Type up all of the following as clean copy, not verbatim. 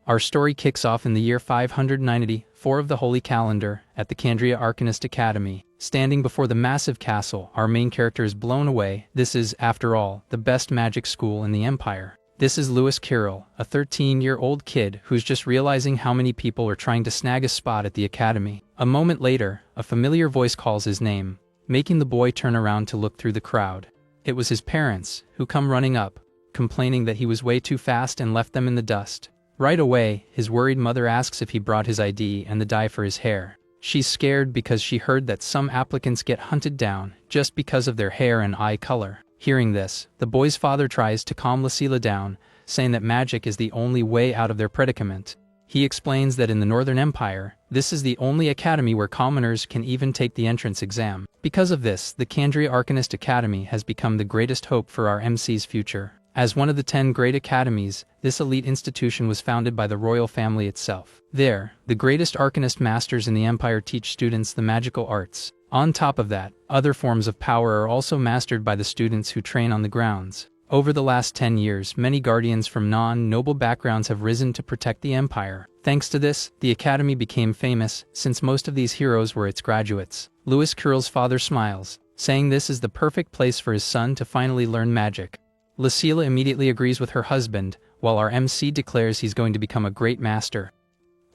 Our story kicks off in the year 594 of the Holy Calendar, at the Candria Arcanist Academy. Standing before the massive castle, our main character is blown away. This is, after all, the best magic school in the Empire. This is Lewis Carroll, a 13-year-old kid who's just realizing how many people are trying to snag a spot at the academy. A moment later, a familiar voice calls his name, making the boy turn around to look through the crowd. It was his parents, who come running up, complaining that he was way too fast and left them in the dust. Right away, his worried mother asks if he brought his ID and the dye for his hair. She's scared because she heard that some applicants get hunted down just because of their hair and eye color. Hearing this, the boy's father tries to calm Lucilla down, saying that magic is the only way out of their predicament. He explains that in the Northern Empire, this is the only academy where commoners can even take the entrance exam. Because of this, the Candria Arcanist Academy has become the greatest hope for our MC's future. As one of the 10 great academies, this elite institution was founded by the royal family itself. There, the greatest arcanist masters in the Empire teach students the magical arts. On top of that, other forms of power are also mastered by the students who train on the grounds. Over the last 10 years, many guardians from non-noble backgrounds have risen to protect the Empire. Thanks to this, the Academy became famous, since most of these heroes were its graduates. Lewis Carroll's father smiles, saying this is the perfect place for his son to finally learn magic. Lucilla immediately agrees with her husband, while our MC declares he's going to become a great master.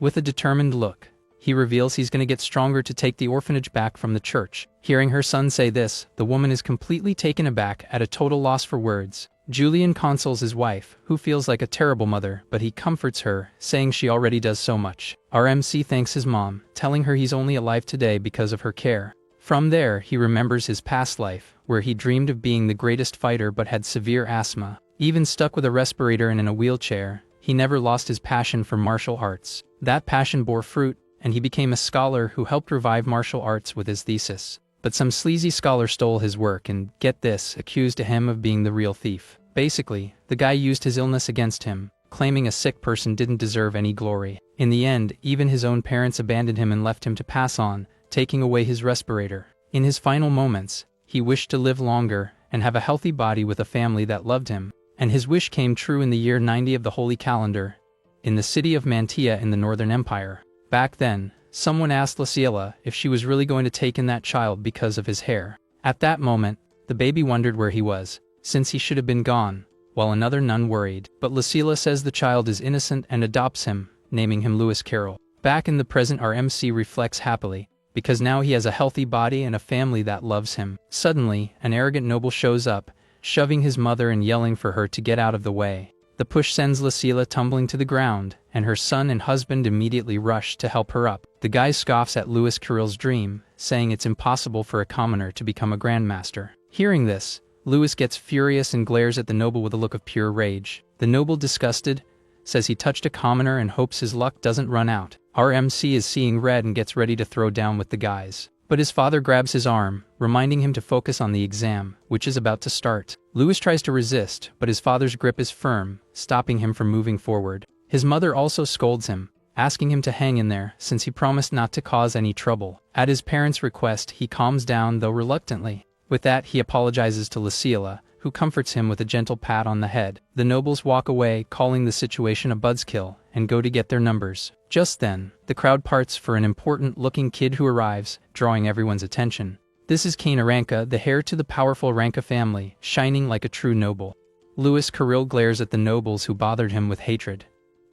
With a determined look, he reveals he's going to get stronger to take the orphanage back from the church. Hearing her son say this, the woman is completely taken aback, at a total loss for words. Julian consoles his wife, who feels like a terrible mother, but he comforts her, saying she already does so much. Our MC thanks his mom, telling her he's only alive today because of her care. From there, he remembers his past life, where he dreamed of being the greatest fighter but had severe asthma. Even stuck with a respirator and in a wheelchair, he never lost his passion for martial arts. That passion bore fruit, and he became a scholar who helped revive martial arts with his thesis. But some sleazy scholar stole his work and, get this, accused him of being the real thief. Basically, the guy used his illness against him, claiming a sick person didn't deserve any glory. In the end, even his own parents abandoned him and left him to pass on, taking away his respirator. In his final moments, he wished to live longer and have a healthy body with a family that loved him. And his wish came true in the year 90 of the Holy Calendar, in the city of Mantia in the Northern Empire. Back then, someone asked Lucilla if she was really going to take in that child because of his hair. At that moment, the baby wondered where he was, since he should have been gone, while another nun worried. But Lucilla says the child is innocent and adopts him, naming him Lewis Carroll. Back in the present, our MC reflects happily, because now he has a healthy body and a family that loves him. Suddenly, an arrogant noble shows up, shoving his mother and yelling for her to get out of the way. The push sends Lucilla tumbling to the ground, and her son and husband immediately rush to help her up. The guy scoffs at Lewis Carroll's dream, saying it's impossible for a commoner to become a grandmaster. Hearing this, Lewis gets furious and glares at the noble with a look of pure rage. The noble, disgusted, says he touched a commoner and hopes his luck doesn't run out. Our MC is seeing red and gets ready to throw down with the guys. But his father grabs his arm, reminding him to focus on the exam, which is about to start. Lewis tries to resist, but his father's grip is firm, stopping him from moving forward. His mother also scolds him, asking him to hang in there since he promised not to cause any trouble. At his parents' request, he calms down, though reluctantly. With that, he apologizes to Lucilla, who comforts him with a gentle pat on the head. The nobles walk away, calling the situation a buzzkill, and go to get their numbers. Just then, the crowd parts for an important-looking kid who arrives, drawing everyone's attention. This is Kane Aranka, the heir to the powerful Ranka family, shining like a true noble. Lewis Carroll glares at the nobles who bothered him with hatred,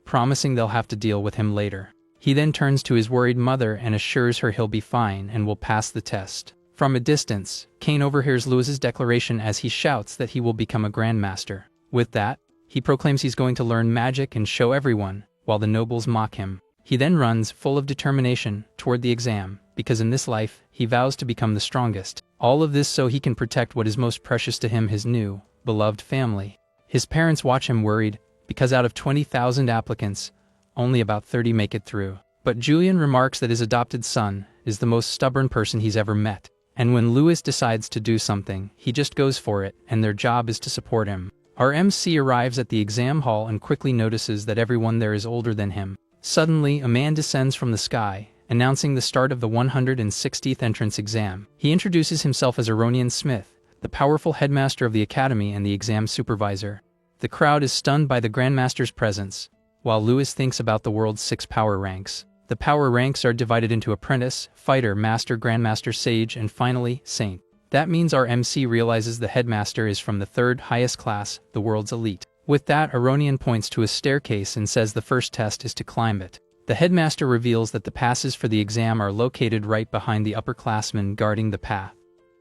promising they'll have to deal with him later. He then turns to his worried mother and assures her he'll be fine and will pass the test. From a distance, Kane overhears Lewis's declaration as he shouts that he will become a grandmaster. With that, he proclaims he's going to learn magic and show everyone, while the nobles mock him. He then runs, full of determination, toward the exam, because in this life, he vows to become the strongest. All of this so he can protect what is most precious to him, his new, beloved family. His parents watch him worried, because out of 20,000 applicants, only about 30 make it through. But Julian remarks that his adopted son is the most stubborn person he's ever met. And when Lewis decides to do something, he just goes for it, and their job is to support him. Our MC arrives at the exam hall and quickly notices that everyone there is older than him. Suddenly, a man descends from the sky, announcing the start of the 160th entrance exam. He introduces himself as Aronian Smith, the powerful headmaster of the academy and the exam supervisor. The crowd is stunned by the Grandmaster's presence, while Lewis thinks about the world's 6 power ranks. The power ranks are divided into apprentice, fighter, master, grandmaster, sage, and finally, saint. That means our MC realizes the headmaster is from the 3rd highest class, the world's elite. With that, Aronian points to a staircase and says the first test is to climb it. The headmaster reveals that the passes for the exam are located right behind the upperclassmen guarding the path.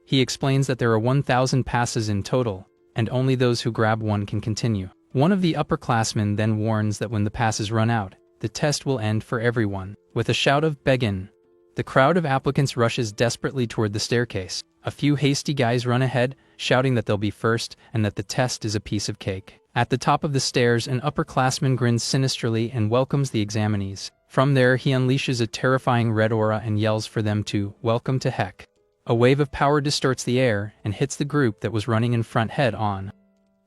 He explains that there are 1,000 passes in total, and only those who grab one can continue. One of the upperclassmen then warns that when the passes run out, the test will end for everyone. With a shout of "Begin!" the crowd of applicants rushes desperately toward the staircase. A few hasty guys run ahead, shouting that they'll be first and that the test is a piece of cake. At the top of the stairs, an upperclassman grins sinisterly and welcomes the examinees. From there, he unleashes a terrifying red aura and yells for them to "Welcome to heck." A wave of power distorts the air and hits the group that was running in front head on.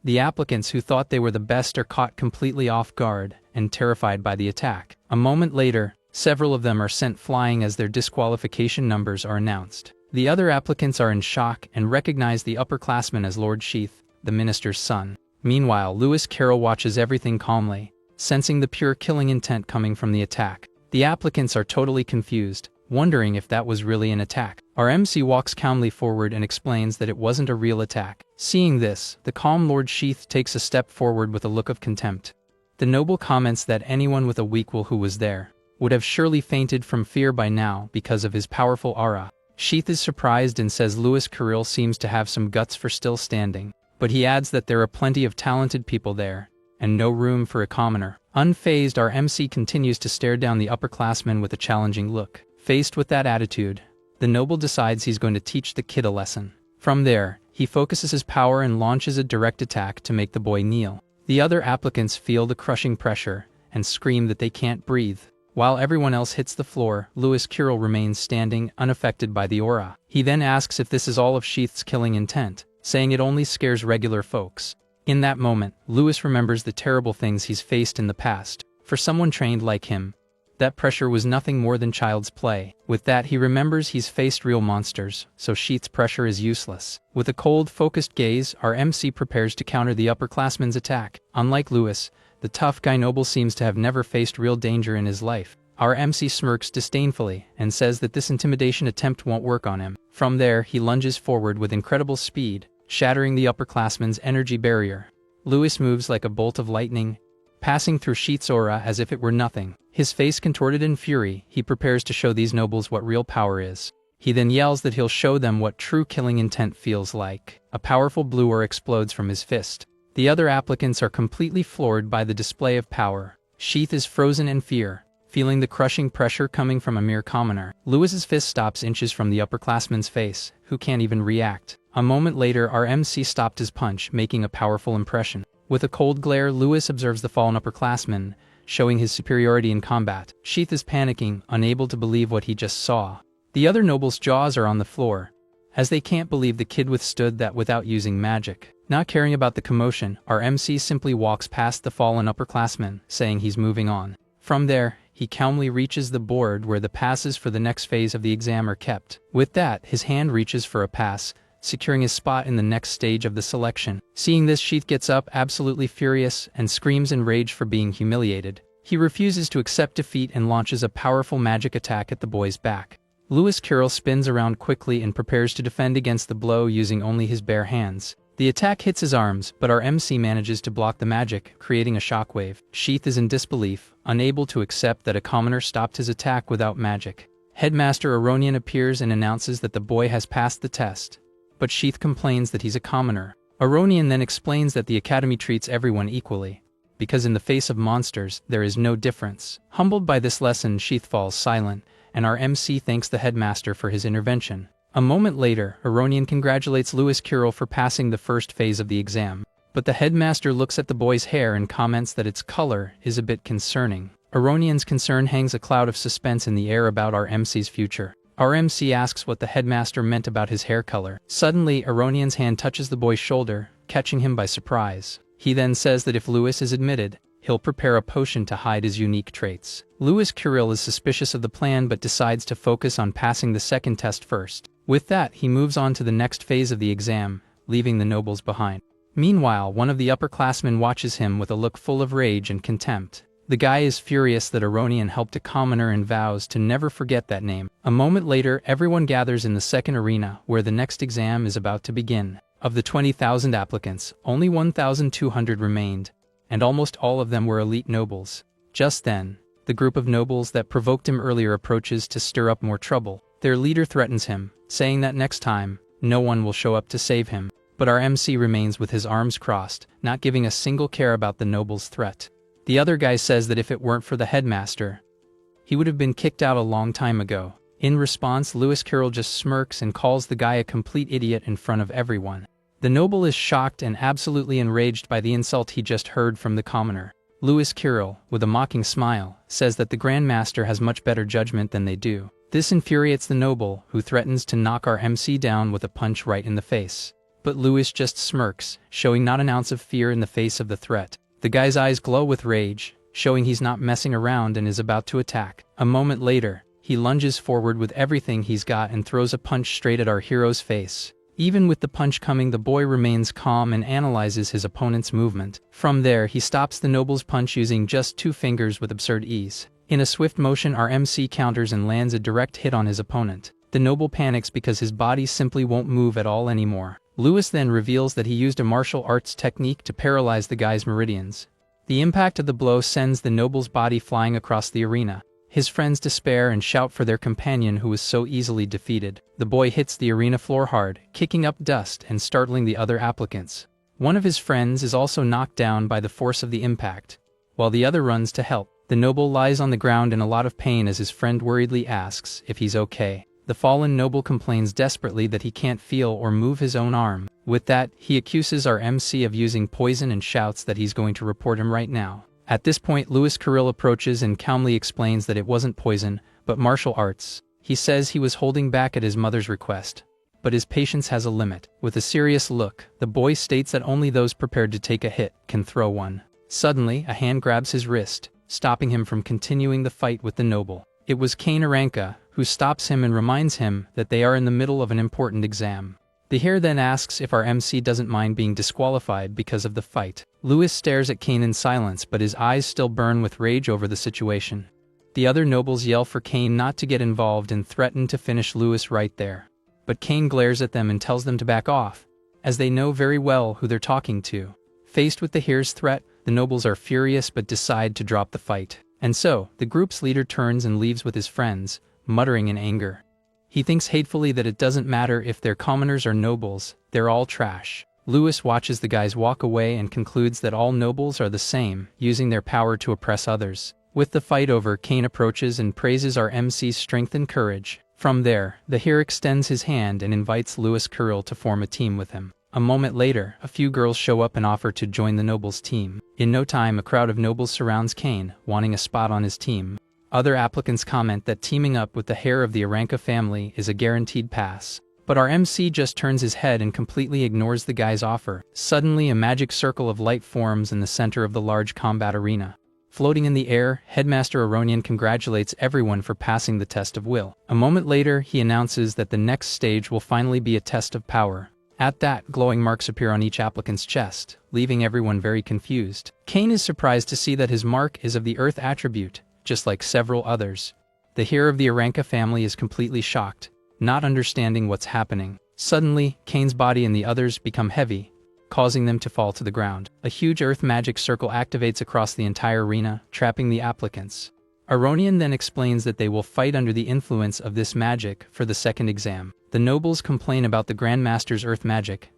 The applicants who thought they were the best are caught completely off guard and terrified by the attack. A moment later, several of them are sent flying as their disqualification numbers are announced. The other applicants are in shock and recognize the upperclassman as Lord Sheath, the minister's son. Meanwhile, Lewis Carroll watches everything calmly, sensing the pure killing intent coming from the attack. The applicants are totally confused, wondering if that was really an attack. Our MC walks calmly forward and explains that it wasn't a real attack. Seeing this, the calm Lord Sheath takes a step forward with a look of contempt. The noble comments that anyone with a weak will who was there would have surely fainted from fear by now because of his powerful aura. Sheath is surprised and says Lewis Carroll seems to have some guts for still standing, but he adds that there are plenty of talented people there, and no room for a commoner. Unfazed, our MC continues to stare down the upperclassmen with a challenging look. Faced with that attitude, the noble decides he's going to teach the kid a lesson. From there, he focuses his power and launches a direct attack to make the boy kneel. The other applicants feel the crushing pressure and scream that they can't breathe. While everyone else hits the floor, Lewis Carroll remains standing, unaffected by the aura. He then asks if this is all of Sheath's killing intent, saying it only scares regular folks. In that moment, Lewis remembers the terrible things he's faced in the past. For someone trained like him, that pressure was nothing more than child's play. With that, he remembers he's faced real monsters, so Sheath's pressure is useless. With a cold, focused gaze, our MC prepares to counter the upperclassman's attack. Unlike Lewis, the tough guy noble seems to have never faced real danger in his life. Our MC smirks disdainfully and says that this intimidation attempt won't work on him. From there, he lunges forward with incredible speed, shattering the upperclassman's energy barrier. Lewis moves like a bolt of lightning, passing through Sheath's aura as if it were nothing. His face contorted in fury, he prepares to show these nobles what real power is. He then yells that he'll show them what true killing intent feels like. A powerful blue aura explodes from his fist. The other applicants are completely floored by the display of power. Sheath is frozen in fear, feeling the crushing pressure coming from a mere commoner. Lewis's fist stops inches from the upperclassman's face, who can't even react. A moment later, our MC stopped his punch, making a powerful impression. With a cold glare, Lewis observes the fallen upperclassman, showing his superiority in combat. Sheath is panicking, unable to believe what he just saw. The other nobles' jaws are on the floor, as they can't believe the kid withstood that without using magic. Not caring about the commotion, our MC simply walks past the fallen upperclassman, saying he's moving on. From there, he calmly reaches the board where the passes for the next phase of the exam are kept. With that, his hand reaches for a pass, securing his spot in the next stage of the selection. Seeing this, Sheath gets up, absolutely furious, and screams in rage for being humiliated. He refuses to accept defeat and launches a powerful magic attack at the boy's back. Lewis Carroll spins around quickly and prepares to defend against the blow using only his bare hands. The attack hits his arms, but our MC manages to block the magic, creating a shockwave. Sheath is in disbelief, unable to accept that a commoner stopped his attack without magic. Headmaster Aronian appears and announces that the boy has passed the test, but Sheath complains that he's a commoner. Aronian then explains that the academy treats everyone equally, because in the face of monsters, there is no difference. Humbled by this lesson, Sheath falls silent, and our MC thanks the headmaster for his intervention. A moment later, Aronian congratulates Lewis Carroll for passing the first phase of the exam, but the headmaster looks at the boy's hair and comments that its color is a bit concerning. Aronian's concern hangs a cloud of suspense in the air about our MC's future. Our MC asks what the headmaster meant about his hair color. Suddenly, Aronian's hand touches the boy's shoulder, catching him by surprise. He then says that if Lewis is admitted, he'll prepare a potion to hide his unique traits. Lewis Carroll is suspicious of the plan but decides to focus on passing the second test first. With that, he moves on to the next phase of the exam, leaving the nobles behind. Meanwhile, one of the upperclassmen watches him with a look full of rage and contempt. The guy is furious that Aronian helped a commoner and vows to never forget that name. A moment later, everyone gathers in the second arena, where the next exam is about to begin. Of the 20,000 applicants, only 1,200 remained, and almost all of them were elite nobles. Just then, the group of nobles that provoked him earlier approaches to stir up more trouble. Their leader threatens him, saying that next time, no one will show up to save him. But our MC remains with his arms crossed, not giving a single care about the noble's threat. The other guy says that if it weren't for the headmaster, he would have been kicked out a long time ago. In response, Lewis Carroll just smirks and calls the guy a complete idiot in front of everyone. The noble is shocked and absolutely enraged by the insult he just heard from the commoner. Lewis Carroll, with a mocking smile, says that the Grand Master has much better judgment than they do. This infuriates the noble, who threatens to knock our MC down with a punch right in the face. But Lewis just smirks, showing not an ounce of fear in the face of the threat. The guy's eyes glow with rage, showing he's not messing around and is about to attack. A moment later, he lunges forward with everything he's got and throws a punch straight at our hero's face. Even with the punch coming, the boy remains calm and analyzes his opponent's movement. From there, he stops the noble's punch using just 2 fingers with absurd ease. In a swift motion, our MC counters and lands a direct hit on his opponent. The noble panics because his body simply won't move at all anymore. Lewis then reveals that he used a martial arts technique to paralyze the guy's meridians. The impact of the blow sends the noble's body flying across the arena. His friends despair and shout for their companion who was so easily defeated. The boy hits the arena floor hard, kicking up dust and startling the other applicants. One of his friends is also knocked down by the force of the impact, while the other runs to help. The noble lies on the ground in a lot of pain as his friend worriedly asks if he's okay. The fallen noble complains desperately that he can't feel or move his own arm. With that, he accuses our MC of using poison and shouts that he's going to report him right now. At this point, Lewis Carroll approaches and calmly explains that it wasn't poison, but martial arts. He says he was holding back at his mother's request, but his patience has a limit. With a serious look, the boy states that only those prepared to take a hit can throw one. Suddenly, a hand grabs his wrist, stopping him from continuing the fight with the noble. It was Kane Aranka, who stops him and reminds him that they are in the middle of an important exam. The hero then asks if our MC doesn't mind being disqualified because of the fight. Lewis stares at Kane in silence, but his eyes still burn with rage over the situation. The other nobles yell for Kane not to get involved and threaten to finish Lewis right there. But Kane glares at them and tells them to back off, as they know very well who they're talking to. Faced with the hero's threat, the nobles are furious but decide to drop the fight. And so, the group's leader turns and leaves with his friends, muttering in anger. He thinks hatefully that it doesn't matter if they're commoners or nobles, they're all trash. Lewis watches the guys walk away and concludes that all nobles are the same, using their power to oppress others. With the fight over, Kane approaches and praises our MC's strength and courage. From there, the hero extends his hand and invites Lewis Carroll to form a team with him. A moment later, a few girls show up and offer to join the nobles' team. In no time, a crowd of nobles surrounds Kane, wanting a spot on his team. Other applicants comment that teaming up with the heir of the Aranka family is a guaranteed pass. But our MC just turns his head and completely ignores the guy's offer. Suddenly, a magic circle of light forms in the center of the large combat arena. Floating in the air, Headmaster Aronian congratulates everyone for passing the test of will. A moment later, he announces that the next stage will finally be a test of power. At that, glowing marks appear on each applicant's chest, leaving everyone very confused. Kane is surprised to see that his mark is of the Earth attribute, just like several others. The hero of the Aranka family is completely shocked, not understanding what's happening. Suddenly, Kane's body and the others become heavy, causing them to fall to the ground. A huge earth magic circle activates across the entire arena, trapping the applicants. Aronian then explains that they will fight under the influence of this magic for the second exam. The nobles complain about the Grand Master's earth magic,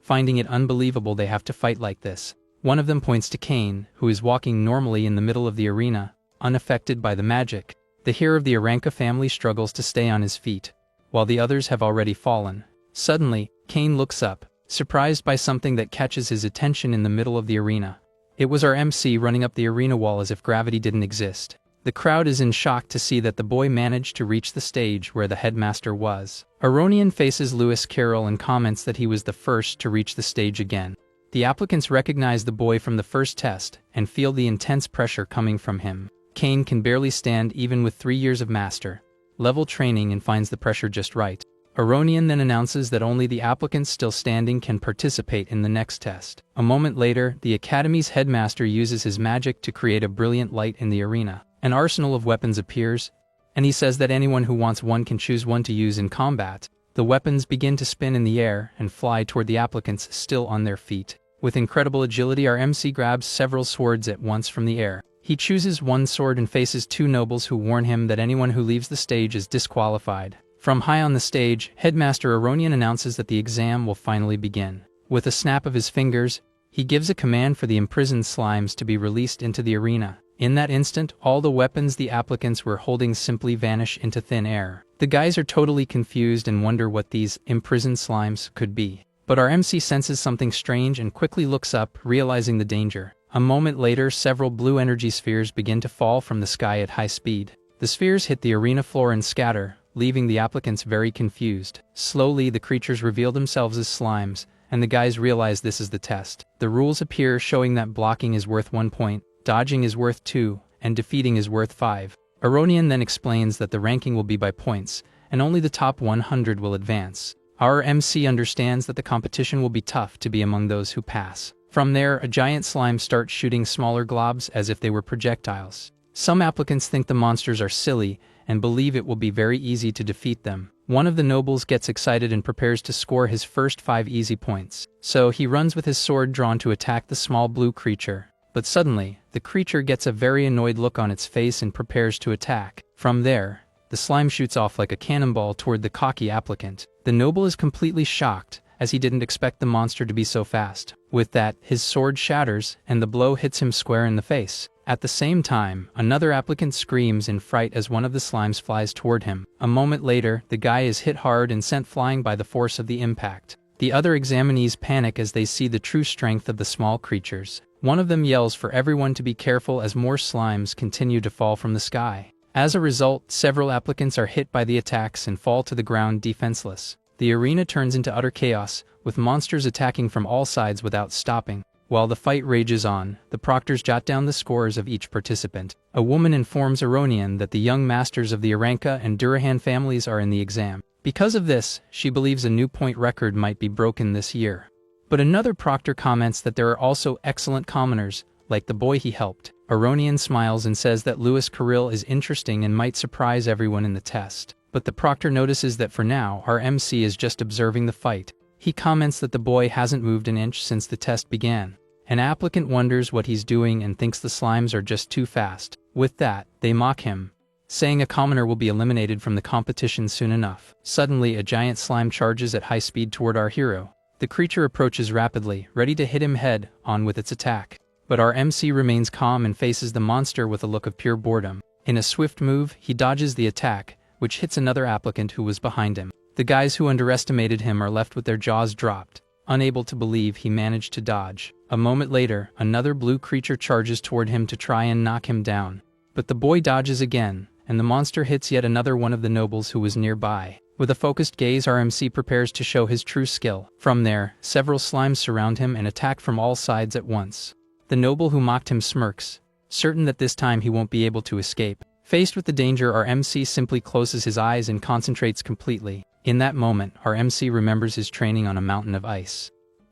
finding it unbelievable they have to fight like this. One of them points to Kane, who is walking normally in the middle of the arena, unaffected by the magic. The hero of the Aranka family struggles to stay on his feet, while the others have already fallen. Suddenly, Kane looks up, surprised by something that catches his attention in the middle of the arena. It was our MC running up the arena wall as if gravity didn't exist. The crowd is in shock to see that the boy managed to reach the stage where the headmaster was. Aronian faces Lewis Carroll and comments that he was the first to reach the stage again. The applicants recognize the boy from the first test and feel the intense pressure coming from him. Kane can barely stand even with 3 years of master level training and finds the pressure just right. Aronian then announces that only the applicants still standing can participate in the next test. A moment later, the Academy's headmaster uses his magic to create a brilliant light in the arena. An arsenal of weapons appears, and he says that anyone who wants one can choose one to use in combat. The weapons begin to spin in the air and fly toward the applicants still on their feet. With incredible agility, our MC grabs several swords at once from the air. He chooses one sword and faces two nobles who warn him that anyone who leaves the stage is disqualified. From high on the stage, Headmaster Aronian announces that the exam will finally begin. With a snap of his fingers, he gives a command for the imprisoned slimes to be released into the arena. In that instant, all the weapons the applicants were holding simply vanish into thin air. The guys are totally confused and wonder what these imprisoned slimes could be. But our MC senses something strange and quickly looks up, realizing the danger. A moment later, several blue energy spheres begin to fall from the sky at high speed. The spheres hit the arena floor and scatter, leaving the applicants very confused. Slowly, the creatures reveal themselves as slimes, and the guys realize this is the test. The rules appear, showing that blocking is worth 1 point, dodging is worth 2, and defeating is worth 5. Aronian then explains that the ranking will be by points, and only the top 100 will advance. Our MC understands that the competition will be tough to be among those who pass. From there, a giant slime starts shooting smaller globs as if they were projectiles. Some applicants think the monsters are silly and believe it will be very easy to defeat them. One of the nobles gets excited and prepares to score his first 5 easy points. So he runs with his sword drawn to attack the small blue creature. But suddenly, the creature gets a very annoyed look on its face and prepares to attack. From there, the slime shoots off like a cannonball toward the cocky applicant. The noble is completely shocked, as he didn't expect the monster to be so fast. With that, his sword shatters, and the blow hits him square in the face. At the same time, another applicant screams in fright as one of the slimes flies toward him. A moment later, the guy is hit hard and sent flying by the force of the impact. The other examinees panic as they see the true strength of the small creatures. One of them yells for everyone to be careful as more slimes continue to fall from the sky. As a result, several applicants are hit by the attacks and fall to the ground defenseless. The arena turns into utter chaos, with monsters attacking from all sides without stopping. While the fight rages on, the proctors jot down the scores of each participant. A woman informs Aronian that the young masters of the Aranka and Durahan families are in the exam. Because of this, she believes a new point record might be broken this year. But another proctor comments that there are also excellent commoners, like the boy he helped. Aronian smiles and says that Louis Carril is interesting and might surprise everyone in the test. But the proctor notices that for now, our MC is just observing the fight. He comments that the boy hasn't moved an inch since the test began. An applicant wonders what he's doing and thinks the slimes are just too fast. With that, they mock him, saying a commoner will be eliminated from the competition soon enough. Suddenly, a giant slime charges at high speed toward our hero. The creature approaches rapidly, ready to hit him head on with its attack. But our MC remains calm and faces the monster with a look of pure boredom. In a swift move, he dodges the attack, which hits another applicant who was behind him. The guys who underestimated him are left with their jaws dropped, unable to believe he managed to dodge. A moment later, another blue creature charges toward him to try and knock him down. But the boy dodges again, and the monster hits yet another one of the nobles who was nearby. With a focused gaze, our MC prepares to show his true skill. From there, several slimes surround him and attack from all sides at once. The noble who mocked him smirks, certain that this time he won't be able to escape. Faced with the danger, our MC simply closes his eyes and concentrates completely. In that moment, our MC remembers his training on a mountain of ice.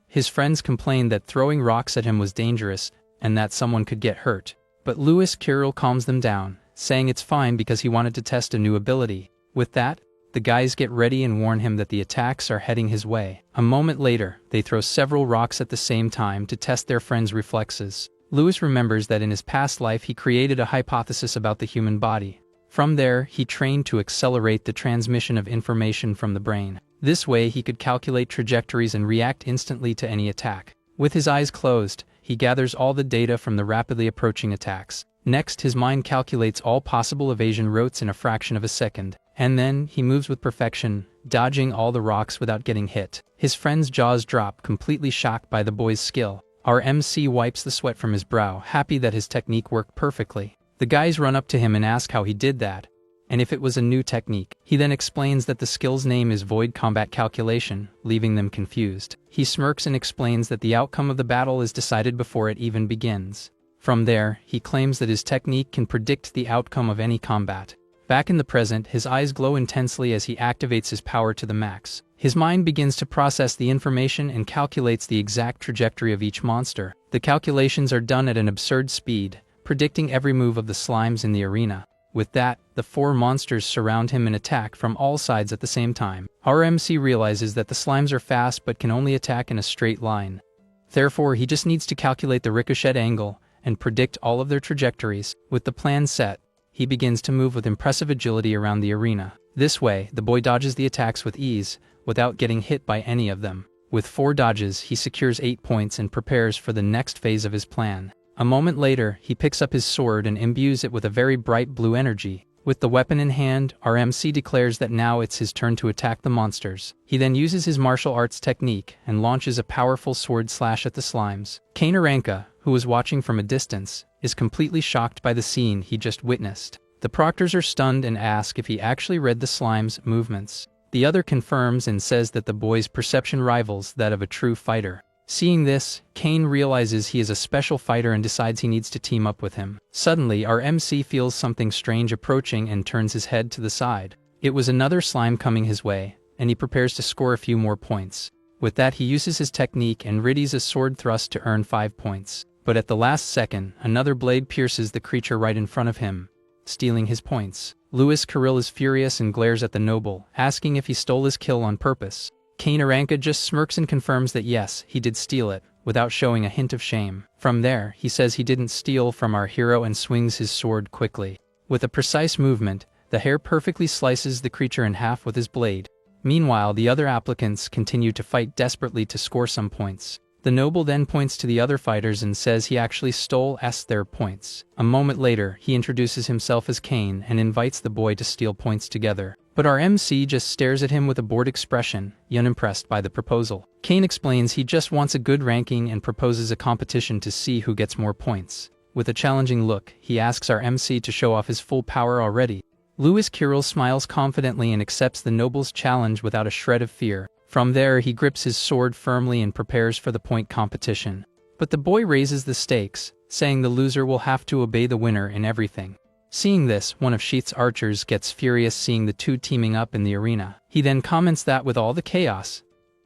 His friends complained that throwing rocks at him was dangerous and that someone could get hurt. But Louis Carril calms them down, saying it's fine because he wanted to test a new ability. With that, the guys get ready and warn him that the attacks are heading his way. A moment later, they throw several rocks at the same time to test their friends' reflexes. Louis remembers that in his past life he created a hypothesis about the human body. From there, he trained to accelerate the transmission of information from the brain. This way, he could calculate trajectories and react instantly to any attack. With his eyes closed, he gathers all the data from the rapidly approaching attacks. Next, his mind calculates all possible evasion routes in a fraction of a second. And then, he moves with perfection, dodging all the rocks without getting hit. His friend's jaws drop, completely shocked by the boy's skill. Our MC wipes the sweat from his brow, happy that his technique worked perfectly. The guys run up to him and ask how he did that, and if it was a new technique. He then explains that the skill's name is Void Combat Calculation, leaving them confused. He smirks and explains that the outcome of the battle is decided before it even begins. From there, he claims that his technique can predict the outcome of any combat. Back in the present, his eyes glow intensely as he activates his power to the max. His mind begins to process the information and calculates the exact trajectory of each monster. The calculations are done at an absurd speed, predicting every move of the slimes in the arena. With that, the 4 monsters surround him and attack from all sides at the same time. Our MC realizes that the slimes are fast but can only attack in a straight line. Therefore, he just needs to calculate the ricochet angle and predict all of their trajectories. With the plan set, he begins to move with impressive agility around the arena. This way, the boy dodges the attacks with ease, without getting hit by any of them. With 4 dodges, he secures 8 points and prepares for the next phase of his plan. A moment later, he picks up his sword and imbues it with a very bright blue energy. With the weapon in hand, our MC declares that now it's his turn to attack the monsters. He then uses his martial arts technique and launches a powerful sword slash at the slimes. Kane Aranka, who was watching from a distance, is completely shocked by the scene he just witnessed. The proctors are stunned and ask if he actually read the slime's movements. The other confirms and says that the boy's perception rivals that of a true fighter. Seeing this, Kane realizes he is a special fighter and decides he needs to team up with him. Suddenly, our MC feels something strange approaching and turns his head to the side. It was another slime coming his way, and he prepares to score a few more points. With that, he uses his technique and readies a sword thrust to earn 5 points. But at the last second, another blade pierces the creature right in front of him, stealing his points. Louis Kirill is furious and glares at the noble, asking if he stole his kill on purpose. Kane Aranka just smirks and confirms that yes, he did steal it, without showing a hint of shame. From there, he says he didn't steal from our hero and swings his sword quickly. With a precise movement, the hair perfectly slices the creature in half with his blade. Meanwhile, the other applicants continue to fight desperately to score some points. The noble then points to the other fighters and says he actually stole their points. A moment later, he introduces himself as Kane and invites the boy to steal points together. But our MC just stares at him with a bored expression, unimpressed by the proposal. Kane explains he just wants a good ranking and proposes a competition to see who gets more points. With a challenging look, he asks our MC to show off his full power already. Louis Kirill smiles confidently and accepts the noble's challenge without a shred of fear. From there, he grips his sword firmly and prepares for the point competition. But the boy raises the stakes, saying the loser will have to obey the winner in everything. Seeing this, one of Sheath's archers gets furious seeing the two teaming up in the arena. He then comments that with all the chaos,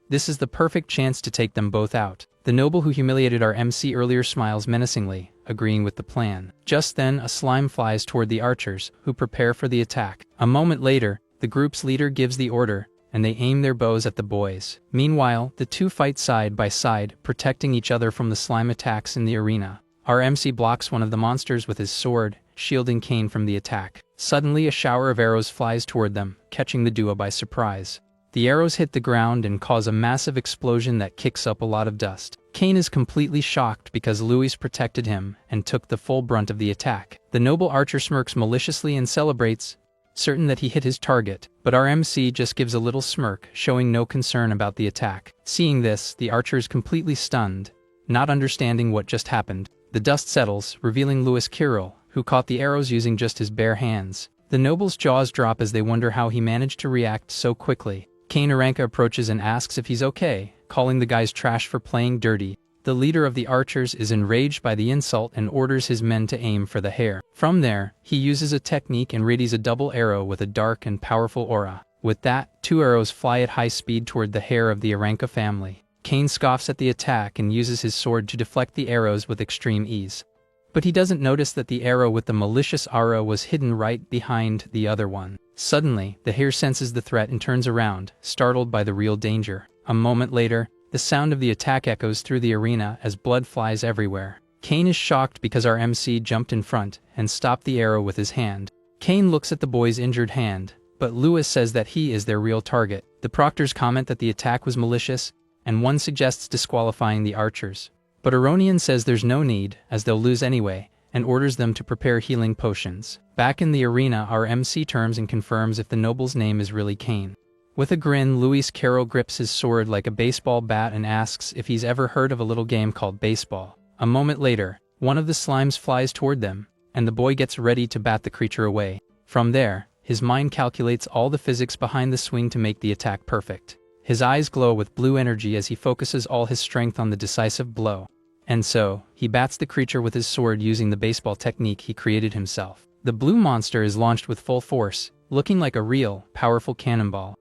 this is the perfect chance to take them both out. The noble who humiliated our MC earlier smiles menacingly, agreeing with the plan. Just then, a slime flies toward the archers, who prepare for the attack. A moment later, the group's leader gives the order, and they aim their bows at the boys. Meanwhile, the two fight side by side, protecting each other from the slime attacks in the arena. Our MC blocks one of the monsters with his sword, shielding Kane from the attack. Suddenly, a shower of arrows flies toward them, catching the duo by surprise. The arrows hit the ground and cause a massive explosion that kicks up a lot of dust. Kane is completely shocked because Louis protected him and took the full brunt of the attack. The noble archer smirks maliciously and celebrates, certain that he hit his target, but our MC just gives a little smirk, showing no concern about the attack. Seeing this, the archer is completely stunned, not understanding what just happened. The dust settles, revealing Louis Kirill, who caught the arrows using just his bare hands. The noble's jaws drop as they wonder how he managed to react so quickly. Kane Aranka approaches and asks if he's okay, calling the guys trash for playing dirty. The leader of the archers is enraged by the insult and orders his men to aim for the hair. From there, he uses a technique and readies a double arrow with a dark and powerful aura. With that, 2 arrows fly at high speed toward the hair of the Aranka family. Kane scoffs at the attack and uses his sword to deflect the arrows with extreme ease. But he doesn't notice that the arrow with the malicious aura was hidden right behind the other one. Suddenly, the hare senses the threat and turns around, startled by the real danger. A moment later, the sound of the attack echoes through the arena as blood flies everywhere. Kane is shocked because our MC jumped in front and stopped the arrow with his hand. Kane looks at the boy's injured hand, but Louis says that he is their real target. The proctors comment that the attack was malicious, and one suggests disqualifying the archers. But Aronian says there's no need, as they'll lose anyway, and orders them to prepare healing potions. Back in the arena, our MC turns and confirms if the noble's name is really Kane. With a grin, Louis Carroll grips his sword like a baseball bat and asks if he's ever heard of a little game called baseball. A moment later, one of the slimes flies toward them, and the boy gets ready to bat the creature away. From there, his mind calculates all the physics behind the swing to make the attack perfect. His eyes glow with blue energy as he focuses all his strength on the decisive blow. And so, he bats the creature with his sword using the baseball technique he created himself. The blue monster is launched with full force, looking like a real, powerful cannonball.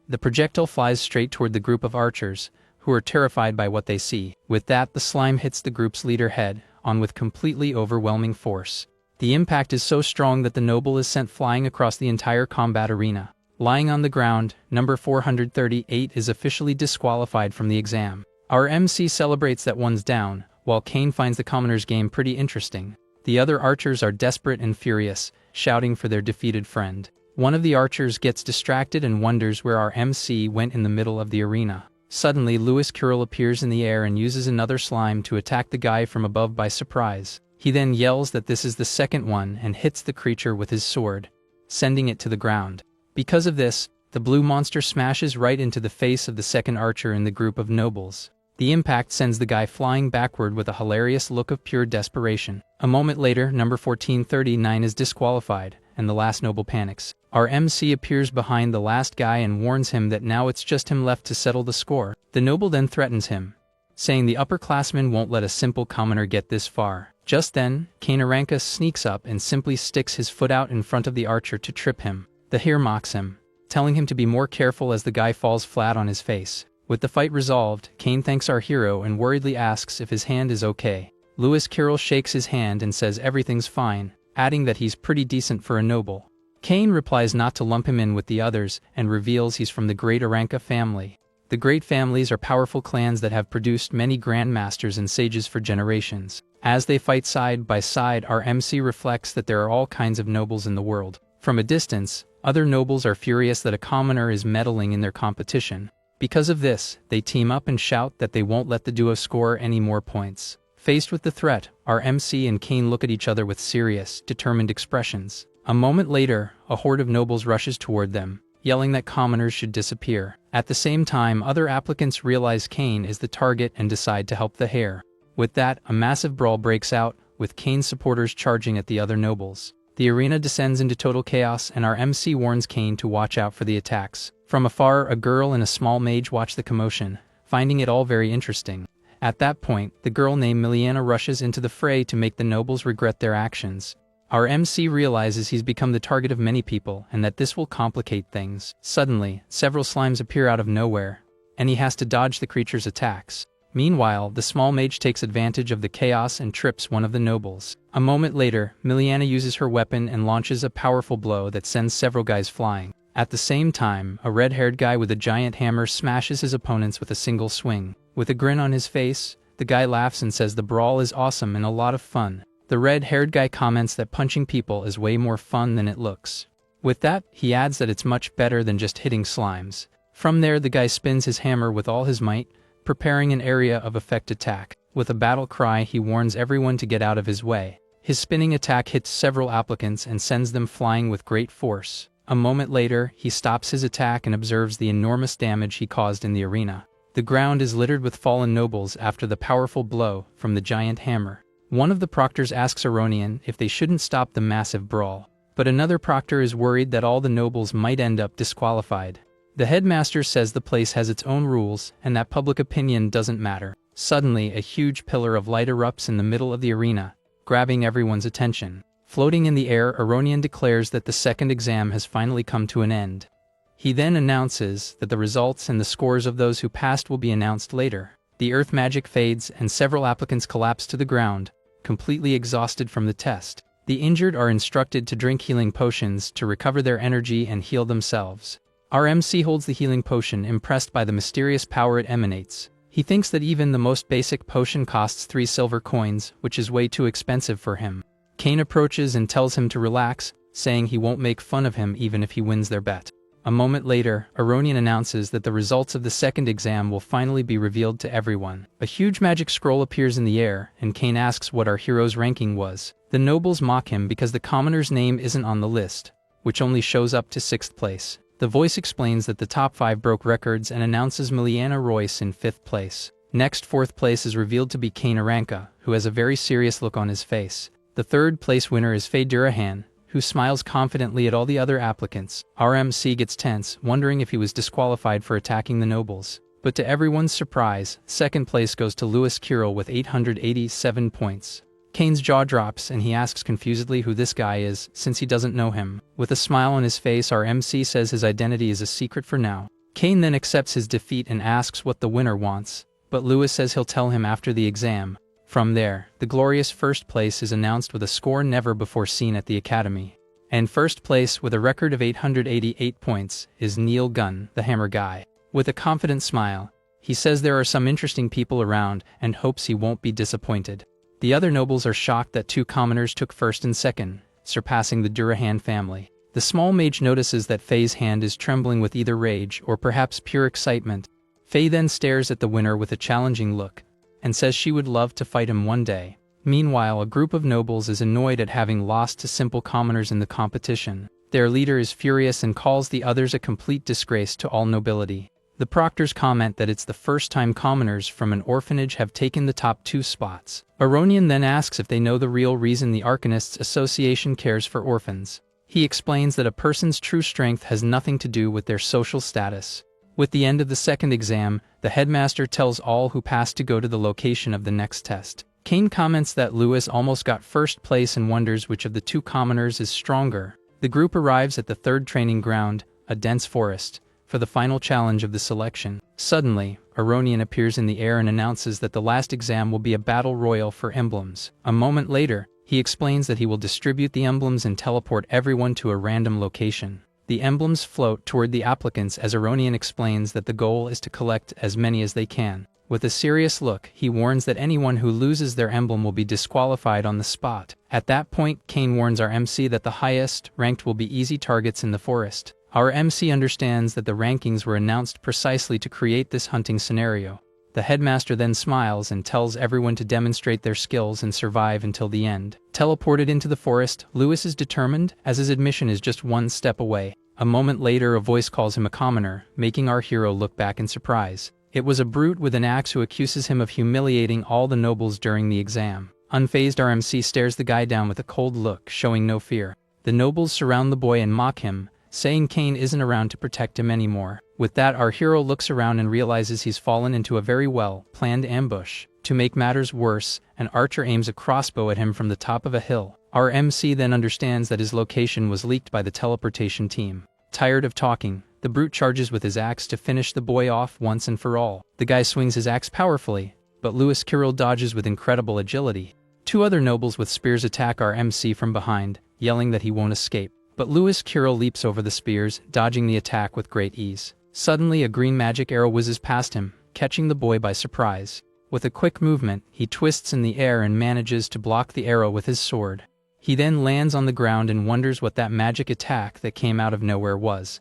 The projectile flies straight toward the group of archers, who are terrified by what they see. With that, the slime hits the group's leader head on with completely overwhelming force. The impact is so strong that the noble is sent flying across the entire combat arena. Lying on the ground, number 438 is officially disqualified from the exam. Our MC celebrates that one's down, while Kane finds the commoner's game pretty interesting. The other archers are desperate and furious, shouting for their defeated friend. One of the archers gets distracted and wonders where our MC went in the middle of the arena. Suddenly, Lewis Carroll appears in the air and uses another slime to attack the guy from above by surprise. He then yells that this is the second one and hits the creature with his sword, sending it to the ground. Because of this, the blue monster smashes right into the face of the second archer in the group of nobles. The impact sends the guy flying backward with a hilarious look of pure desperation. A moment later, number 1439 is disqualified, and the last noble panics. Our MC appears behind the last guy and warns him that now it's just him left to settle the score. The noble then threatens him, saying the upperclassman won't let a simple commoner get this far. Just then, Kane sneaks up and simply sticks his foot out in front of the archer to trip him. The hero mocks him, telling him to be more careful as the guy falls flat on his face. With the fight resolved, Kane thanks our hero and worriedly asks if his hand is okay. Lewis Carroll shakes his hand and says everything's fine, adding that he's pretty decent for a noble. Kane replies not to lump him in with the others and reveals he's from the Great Aranka family. The Great Families are powerful clans that have produced many grandmasters and sages for generations. As they fight side by side, our MC reflects that there are all kinds of nobles in the world. From a distance, other nobles are furious that a commoner is meddling in their competition. Because of this, they team up and shout that they won't let the duo score any more points. Faced with the threat, our MC and Kane look at each other with serious, determined expressions. A moment later, a horde of nobles rushes toward them, yelling that commoners should disappear. At the same time, other applicants realize Kane is the target and decide to help the hare. With that, a massive brawl breaks out, with Kane's supporters charging at the other nobles. The arena descends into total chaos, and our MC warns Kane to watch out for the attacks. From afar, a girl and a small mage watch the commotion, finding it all very interesting. At that point, the girl named Miliana rushes into the fray to make the nobles regret their actions. Our MC realizes he's become the target of many people and that this will complicate things. Suddenly, several slimes appear out of nowhere, and he has to dodge the creature's attacks. Meanwhile, the small mage takes advantage of the chaos and trips one of the nobles. A moment later, Miliana uses her weapon and launches a powerful blow that sends several guys flying. At the same time, a red-haired guy with a giant hammer smashes his opponents with a single swing. With a grin on his face, the guy laughs and says the brawl is awesome and a lot of fun. The red-haired guy comments that punching people is way more fun than it looks. With that, he adds that it's much better than just hitting slimes. From there, the guy spins his hammer with all his might, preparing an area of effect attack. With a battle cry, he warns everyone to get out of his way. His spinning attack hits several applicants and sends them flying with great force. A moment later, he stops his attack and observes the enormous damage he caused in the arena. The ground is littered with fallen nobles after the powerful blow from the giant hammer. One of the proctors asks Aronian if they shouldn't stop the massive brawl, but another proctor is worried that all the nobles might end up disqualified. The headmaster says the place has its own rules and that public opinion doesn't matter. Suddenly, a huge pillar of light erupts in the middle of the arena, grabbing everyone's attention. Floating in the air, Aronian declares that the second exam has finally come to an end. He then announces that the results and the scores of those who passed will be announced later. The earth magic fades and several applicants collapse to the ground, completely exhausted from the test. The injured are instructed to drink healing potions to recover their energy and heal themselves. Our MC holds the healing potion, impressed by the mysterious power it emanates. He thinks that even the most basic potion costs 3 silver coins, which is way too expensive for him. Kane approaches and tells him to relax, saying he won't make fun of him even if he wins their bet. A moment later, Aronian announces that the results of the second exam will finally be revealed to everyone. A huge magic scroll appears in the air, and Kane asks what our hero's ranking was. The nobles mock him because the commoner's name isn't on the list, which only shows up to 6th place. The voice explains that the top 5 broke records and announces Miliana Royce in 5th place. Next, 4th place is revealed to be Kane Aranka, who has a very serious look on his face. The 3rd place winner is Faye Durahan, who smiles confidently at all the other applicants. Our MC gets tense, wondering if he was disqualified for attacking the nobles. But to everyone's surprise, 2nd place goes to Lewis Carroll with 887 points. Kane's jaw drops and he asks confusedly who this guy is, since he doesn't know him. With a smile on his face, our MC says his identity is a secret for now. Kane then accepts his defeat and asks what the winner wants, but Lewis says he'll tell him after the exam. From there, the glorious first place is announced with a score never before seen at the Academy. And first place, with a record of 888 points, is Neil Gunn, the Hammer Guy. With a confident smile, he says there are some interesting people around and hopes he won't be disappointed. The other nobles are shocked that 2 commoners took first and second, surpassing the Durahan family. The small mage notices that Faye's hand is trembling with either rage or perhaps pure excitement. Faye then stares at the winner with a challenging look, and says she would love to fight him one day. Meanwhile, a group of nobles is annoyed at having lost to simple commoners in the competition. Their leader is furious and calls the others a complete disgrace to all nobility. The proctors comment that it's the first time commoners from an orphanage have taken the top 2 spots. Aronian then asks if they know the real reason the Arcanists Association cares for orphans. He explains that a person's true strength has nothing to do with their social status. With the end of the second exam, the headmaster tells all who pass to go to the location of the next test. Kane comments that Lewis almost got first place and wonders which of the 2 commoners is stronger. The group arrives at the third training ground, a dense forest, for the final challenge of the selection. Suddenly, Aronian appears in the air and announces that the last exam will be a battle royal for emblems. A moment later, he explains that he will distribute the emblems and teleport everyone to a random location. The emblems float toward the applicants as Aronian explains that the goal is to collect as many as they can. With a serious look, he warns that anyone who loses their emblem will be disqualified on the spot. At that point, Kane warns our MC that the highest ranked will be easy targets in the forest. Our MC understands that the rankings were announced precisely to create this hunting scenario. The headmaster then smiles and tells everyone to demonstrate their skills and survive until the end. Teleported into the forest, Lewis is determined, as his admission is just 1 step away. A moment later, a voice calls him a commoner, making our hero look back in surprise. It was a brute with an axe who accuses him of humiliating all the nobles during the exam. Unfazed, our MC stares the guy down with a cold look, showing no fear. The nobles surround the boy and mock him, saying Kane isn't around to protect him anymore. With that, our hero looks around and realizes he's fallen into a very well-planned ambush. To make matters worse, an archer aims a crossbow at him from the top of a hill. Our MC then understands that his location was leaked by the teleportation team. Tired of talking, the brute charges with his axe to finish the boy off once and for all. The guy swings his axe powerfully, but Lewis Kirill dodges with incredible agility. 2 other nobles with spears attack our MC from behind, yelling that he won't escape. But Lewis Kirill leaps over the spears, dodging the attack with great ease. Suddenly, a green magic arrow whizzes past him, catching the boy by surprise. With a quick movement, he twists in the air and manages to block the arrow with his sword. He then lands on the ground and wonders what that magic attack that came out of nowhere was.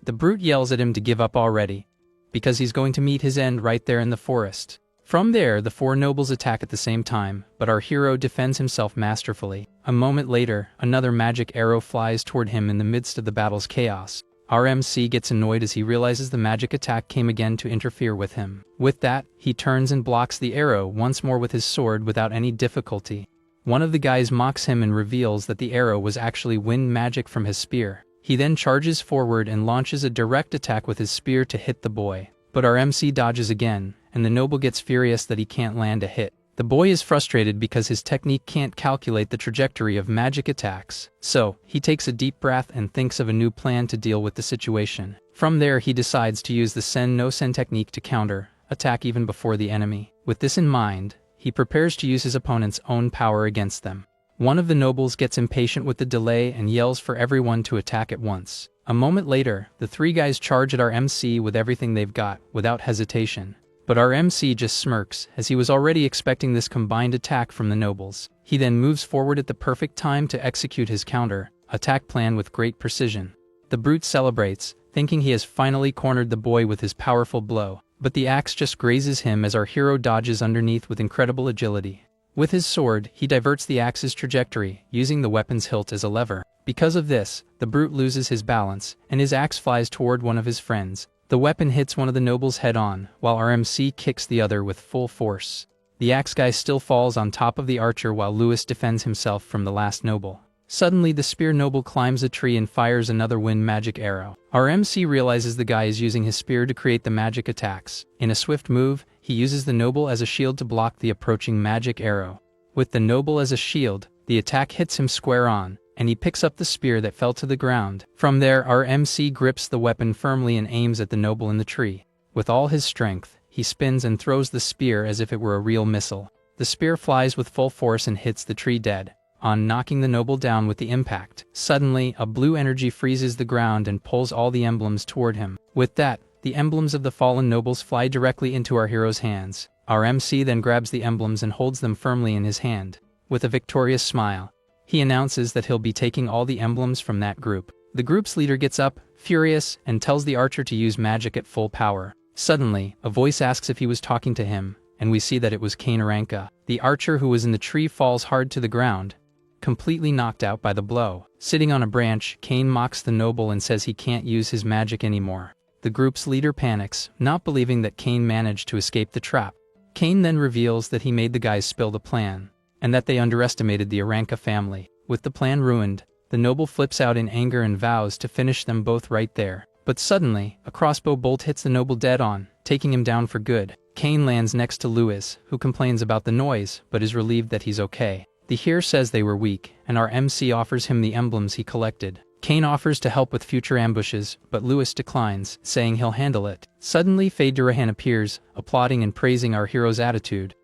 The brute yells at him to give up already, because he's going to meet his end right there in the forest. From there, the 4 nobles attack at the same time, but our hero defends himself masterfully. A moment later, another magic arrow flies toward him in the midst of the battle's chaos. Our MC gets annoyed as he realizes the magic attack came again to interfere with him. With that, he turns and blocks the arrow once more with his sword without any difficulty. One of the guys mocks him and reveals that the arrow was actually wind magic from his spear. He then charges forward and launches a direct attack with his spear to hit the boy. But our MC dodges again, and the noble gets furious that he can't land a hit. The boy is frustrated because his technique can't calculate the trajectory of magic attacks. So, he takes a deep breath and thinks of a new plan to deal with the situation. From there, he decides to use the Sen-no-Sen technique to counter attack even before the enemy. With this in mind, he prepares to use his opponent's own power against them. One of the nobles gets impatient with the delay and yells for everyone to attack at once. A moment later, the 3 guys charge at our MC with everything they've got, without hesitation. But our MC just smirks, as he was already expecting this combined attack from the nobles. He then moves forward at the perfect time to execute his counter-attack plan with great precision. The brute celebrates, thinking he has finally cornered the boy with his powerful blow, but the axe just grazes him as our hero dodges underneath with incredible agility. With his sword, he diverts the axe's trajectory, using the weapon's hilt as a lever. Because of this, the brute loses his balance, and his axe flies toward one of his friends. The weapon hits one of the nobles head-on, while our MC kicks the other with full force. The axe guy still falls on top of the archer while Lewis defends himself from the last noble. Suddenly, the spear noble climbs a tree and fires another wind magic arrow. Our MC realizes the guy is using his spear to create the magic attacks. In a swift move, he uses the noble as a shield to block the approaching magic arrow. With the noble as a shield, the attack hits him square on, and he picks up the spear that fell to the ground. From there, our MC grips the weapon firmly and aims at the noble in the tree. With all his strength, he spins and throws the spear as if it were a real missile. The spear flies with full force and hits the tree dead, on knocking the noble down with the impact. Suddenly, a blue energy freezes the ground and pulls all the emblems toward him. With that, the emblems of the fallen nobles fly directly into our hero's hands. Our MC then grabs the emblems and holds them firmly in his hand. With a victorious smile, he announces that he'll be taking all the emblems from that group. The group's leader gets up, furious, and tells the archer to use magic at full power. Suddenly, a voice asks if he was talking to him, and we see that it was Kane Aranka. The archer who was in the tree falls hard to the ground, completely knocked out by the blow. Sitting on a branch, Kane mocks the noble and says he can't use his magic anymore. The group's leader panics, not believing that Kane managed to escape the trap. Kane then reveals that he made the guys spill the plan, and that they underestimated the Aranka family. With the plan ruined, the noble flips out in anger and vows to finish them both right there. But suddenly, a crossbow bolt hits the noble dead on, taking him down for good. Kane lands next to Lewis, who complains about the noise, but is relieved that he's okay. The heir says they were weak, and our MC offers him the emblems he collected. Kane offers to help with future ambushes, but Lewis declines, saying he'll handle it. Suddenly, Faye Durahan appears, applauding and praising our hero's attitude.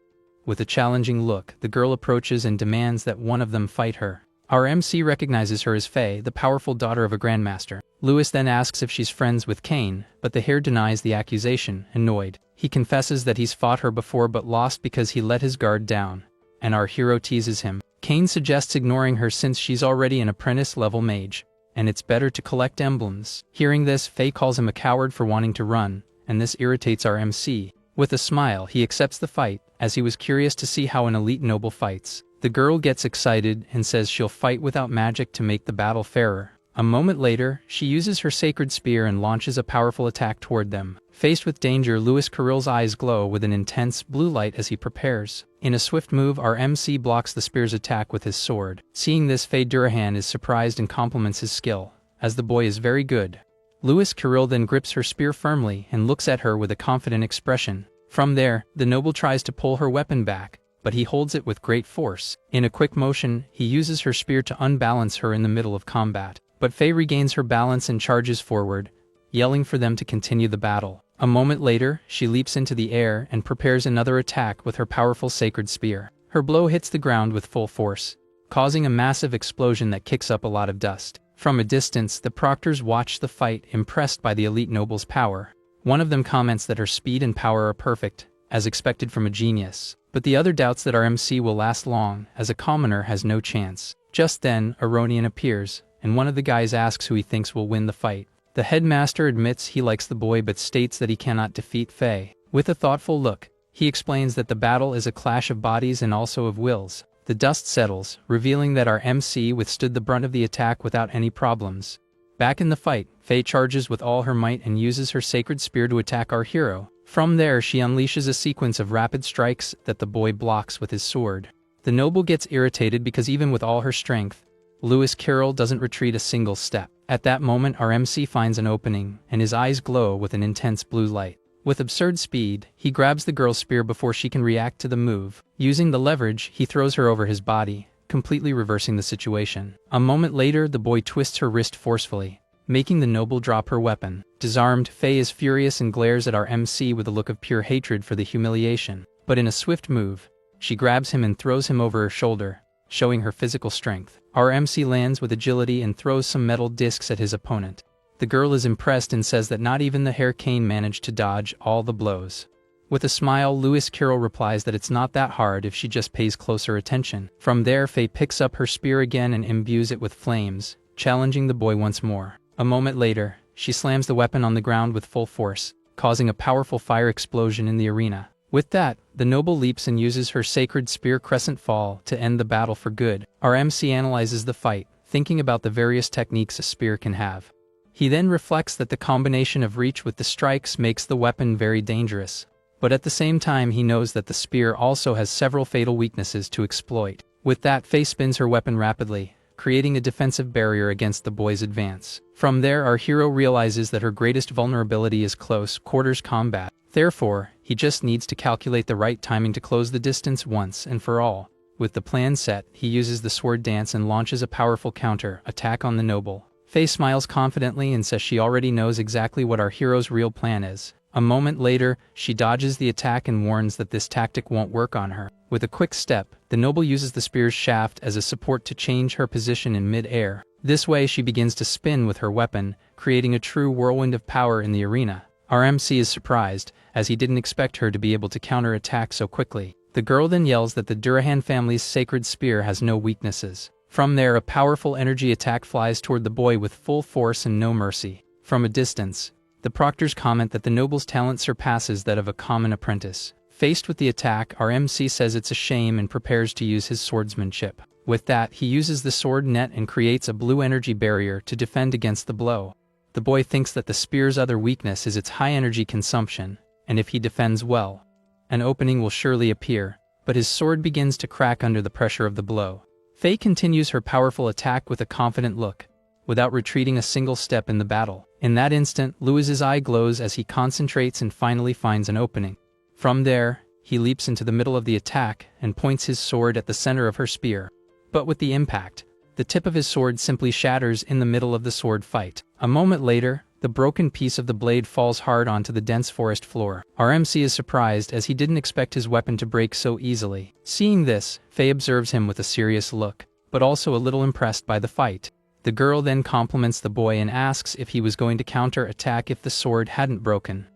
With a challenging look, the girl approaches and demands that one of them fight her. Our MC recognizes her as Faye, the powerful daughter of a grandmaster. Lewis then asks if she's friends with Kane, but the heir denies the accusation, annoyed. He confesses that he's fought her before but lost because he let his guard down, and our hero teases him. Kane suggests ignoring her since she's already an apprentice-level mage, and it's better to collect emblems. Hearing this, Faye calls him a coward for wanting to run, and this irritates our MC. With a smile, he accepts the fight, as he was curious to see how an elite noble fights. The girl gets excited and says she'll fight without magic to make the battle fairer. A moment later, she uses her sacred spear and launches a powerful attack toward them. Faced with danger, Lewis Carrill's eyes glow with an intense blue light as he prepares. In a swift move, our MC blocks the spear's attack with his sword. Seeing this, Faye Durahan is surprised and compliments his skill, as the boy is very good. Lewis Carrill then grips her spear firmly and looks at her with a confident expression. From there, the noble tries to pull her weapon back, but he holds it with great force. In a quick motion, he uses her spear to unbalance her in the middle of combat. But Faye regains her balance and charges forward, yelling for them to continue the battle. A moment later, she leaps into the air and prepares another attack with her powerful sacred spear. Her blow hits the ground with full force, causing a massive explosion that kicks up a lot of dust. From a distance, the proctors watch the fight, impressed by the elite noble's power. One of them comments that her speed and power are perfect, as expected from a genius. But the other doubts that our MC will last long, as a commoner has no chance. Just then, Aronian appears, and one of the guys asks who he thinks will win the fight. The headmaster admits he likes the boy but states that he cannot defeat Faye. With a thoughtful look, he explains that the battle is a clash of bodies and also of wills. The dust settles, revealing that our MC withstood the brunt of the attack without any problems. Back in the fight, Faye charges with all her might and uses her sacred spear to attack our hero. From there, she unleashes a sequence of rapid strikes that the boy blocks with his sword. The noble gets irritated because even with all her strength, Lewis Carrill doesn't retreat a single step. At that moment, our MC finds an opening, and his eyes glow with an intense blue light. With absurd speed, he grabs the girl's spear before she can react to the move. Using the leverage, he throws her over his body, completely reversing the situation. A moment later, the boy twists her wrist forcefully, making the noble drop her weapon. Disarmed, Faye is furious and glares at our MC with a look of pure hatred for the humiliation. But in a swift move, she grabs him and throws him over her shoulder, showing her physical strength. Our MC lands with agility and throws some metal discs at his opponent. The girl is impressed and says that not even the Hair Kane managed to dodge all the blows. With a smile, Lewis Carrill replies that it's not that hard if she just pays closer attention. From there, Faye picks up her spear again and imbues it with flames, challenging the boy once more. A moment later, she slams the weapon on the ground with full force, causing a powerful fire explosion in the arena. With that, the noble leaps and uses her sacred spear Crescent Fall to end the battle for good. Our MC analyzes the fight, thinking about the various techniques a spear can have. He then reflects that the combination of reach with the strikes makes the weapon very dangerous. But at the same time, he knows that the spear also has several fatal weaknesses to exploit. With that, Faye spins her weapon rapidly, creating a defensive barrier against the boy's advance. From there, our hero realizes that her greatest vulnerability is close quarters combat. Therefore, he just needs to calculate the right timing to close the distance once and for all. With the plan set, he uses the sword dance and launches a powerful counter attack on the noble. Faye smiles confidently and says she already knows exactly what our hero's real plan is. A moment later, she dodges the attack and warns that this tactic won't work on her. With a quick step, the noble uses the spear's shaft as a support to change her position in mid-air. This way she begins to spin with her weapon, creating a true whirlwind of power in the arena. Our MC is surprised, as he didn't expect her to be able to counter-attack so quickly. The girl then yells that the Durahan family's sacred spear has no weaknesses. From there, a powerful energy attack flies toward the boy with full force and no mercy. From a distance, the proctors comment that the noble's talent surpasses that of a common apprentice. Faced with the attack, our MC says it's a shame and prepares to use his swordsmanship. With that, he uses the sword net and creates a blue energy barrier to defend against the blow. The boy thinks that the spear's other weakness is its high energy consumption, and if he defends well, an opening will surely appear, but his sword begins to crack under the pressure of the blow. Faye continues her powerful attack with a confident look, without retreating a single step in the battle. In that instant, Louis's eye glows as he concentrates and finally finds an opening. From there, he leaps into the middle of the attack and points his sword at the center of her spear. But with the impact, the tip of his sword simply shatters in the middle of the sword fight. A moment later, the broken piece of the blade falls hard onto the dense forest floor. Our MC is surprised as he didn't expect his weapon to break so easily. Seeing this, Faye observes him with a serious look, but also a little impressed by the fight. The girl then compliments the boy and asks if he was going to counter-attack if the sword hadn't broken.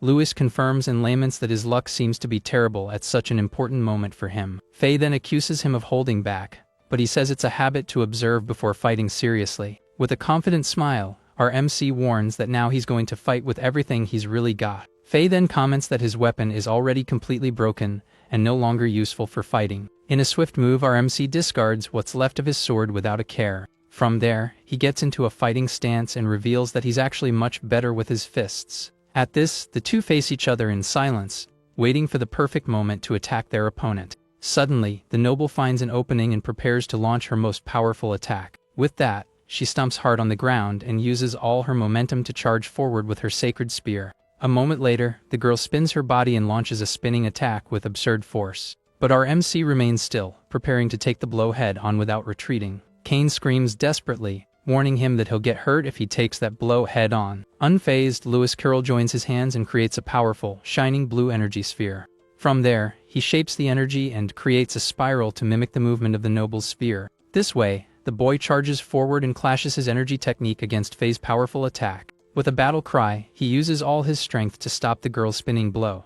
Louis confirms and laments that his luck seems to be terrible at such an important moment for him. Faye then accuses him of holding back, but he says it's a habit to observe before fighting seriously. With a confident smile, our MC warns that now he's going to fight with everything he's really got. Faye then comments that his weapon is already completely broken and no longer useful for fighting. In a swift move, our MC discards what's left of his sword without a care. From there, he gets into a fighting stance and reveals that he's actually much better with his fists. At this, the two face each other in silence, waiting for the perfect moment to attack their opponent. Suddenly, the noble finds an opening and prepares to launch her most powerful attack. With that, she stumps hard on the ground and uses all her momentum to charge forward with her sacred spear. A moment later, the girl spins her body and launches a spinning attack with absurd force. But our MC remains still, preparing to take the blow head-on without retreating. Kane screams desperately, warning him that he'll get hurt if he takes that blow head-on. Unfazed, Louis Carroll joins his hands and creates a powerful, shining blue energy sphere. From there, he shapes the energy and creates a spiral to mimic the movement of the noble's sphere. This way, the boy charges forward and clashes his energy technique against Faye's powerful attack. With a battle cry, he uses all his strength to stop the girl's spinning blow.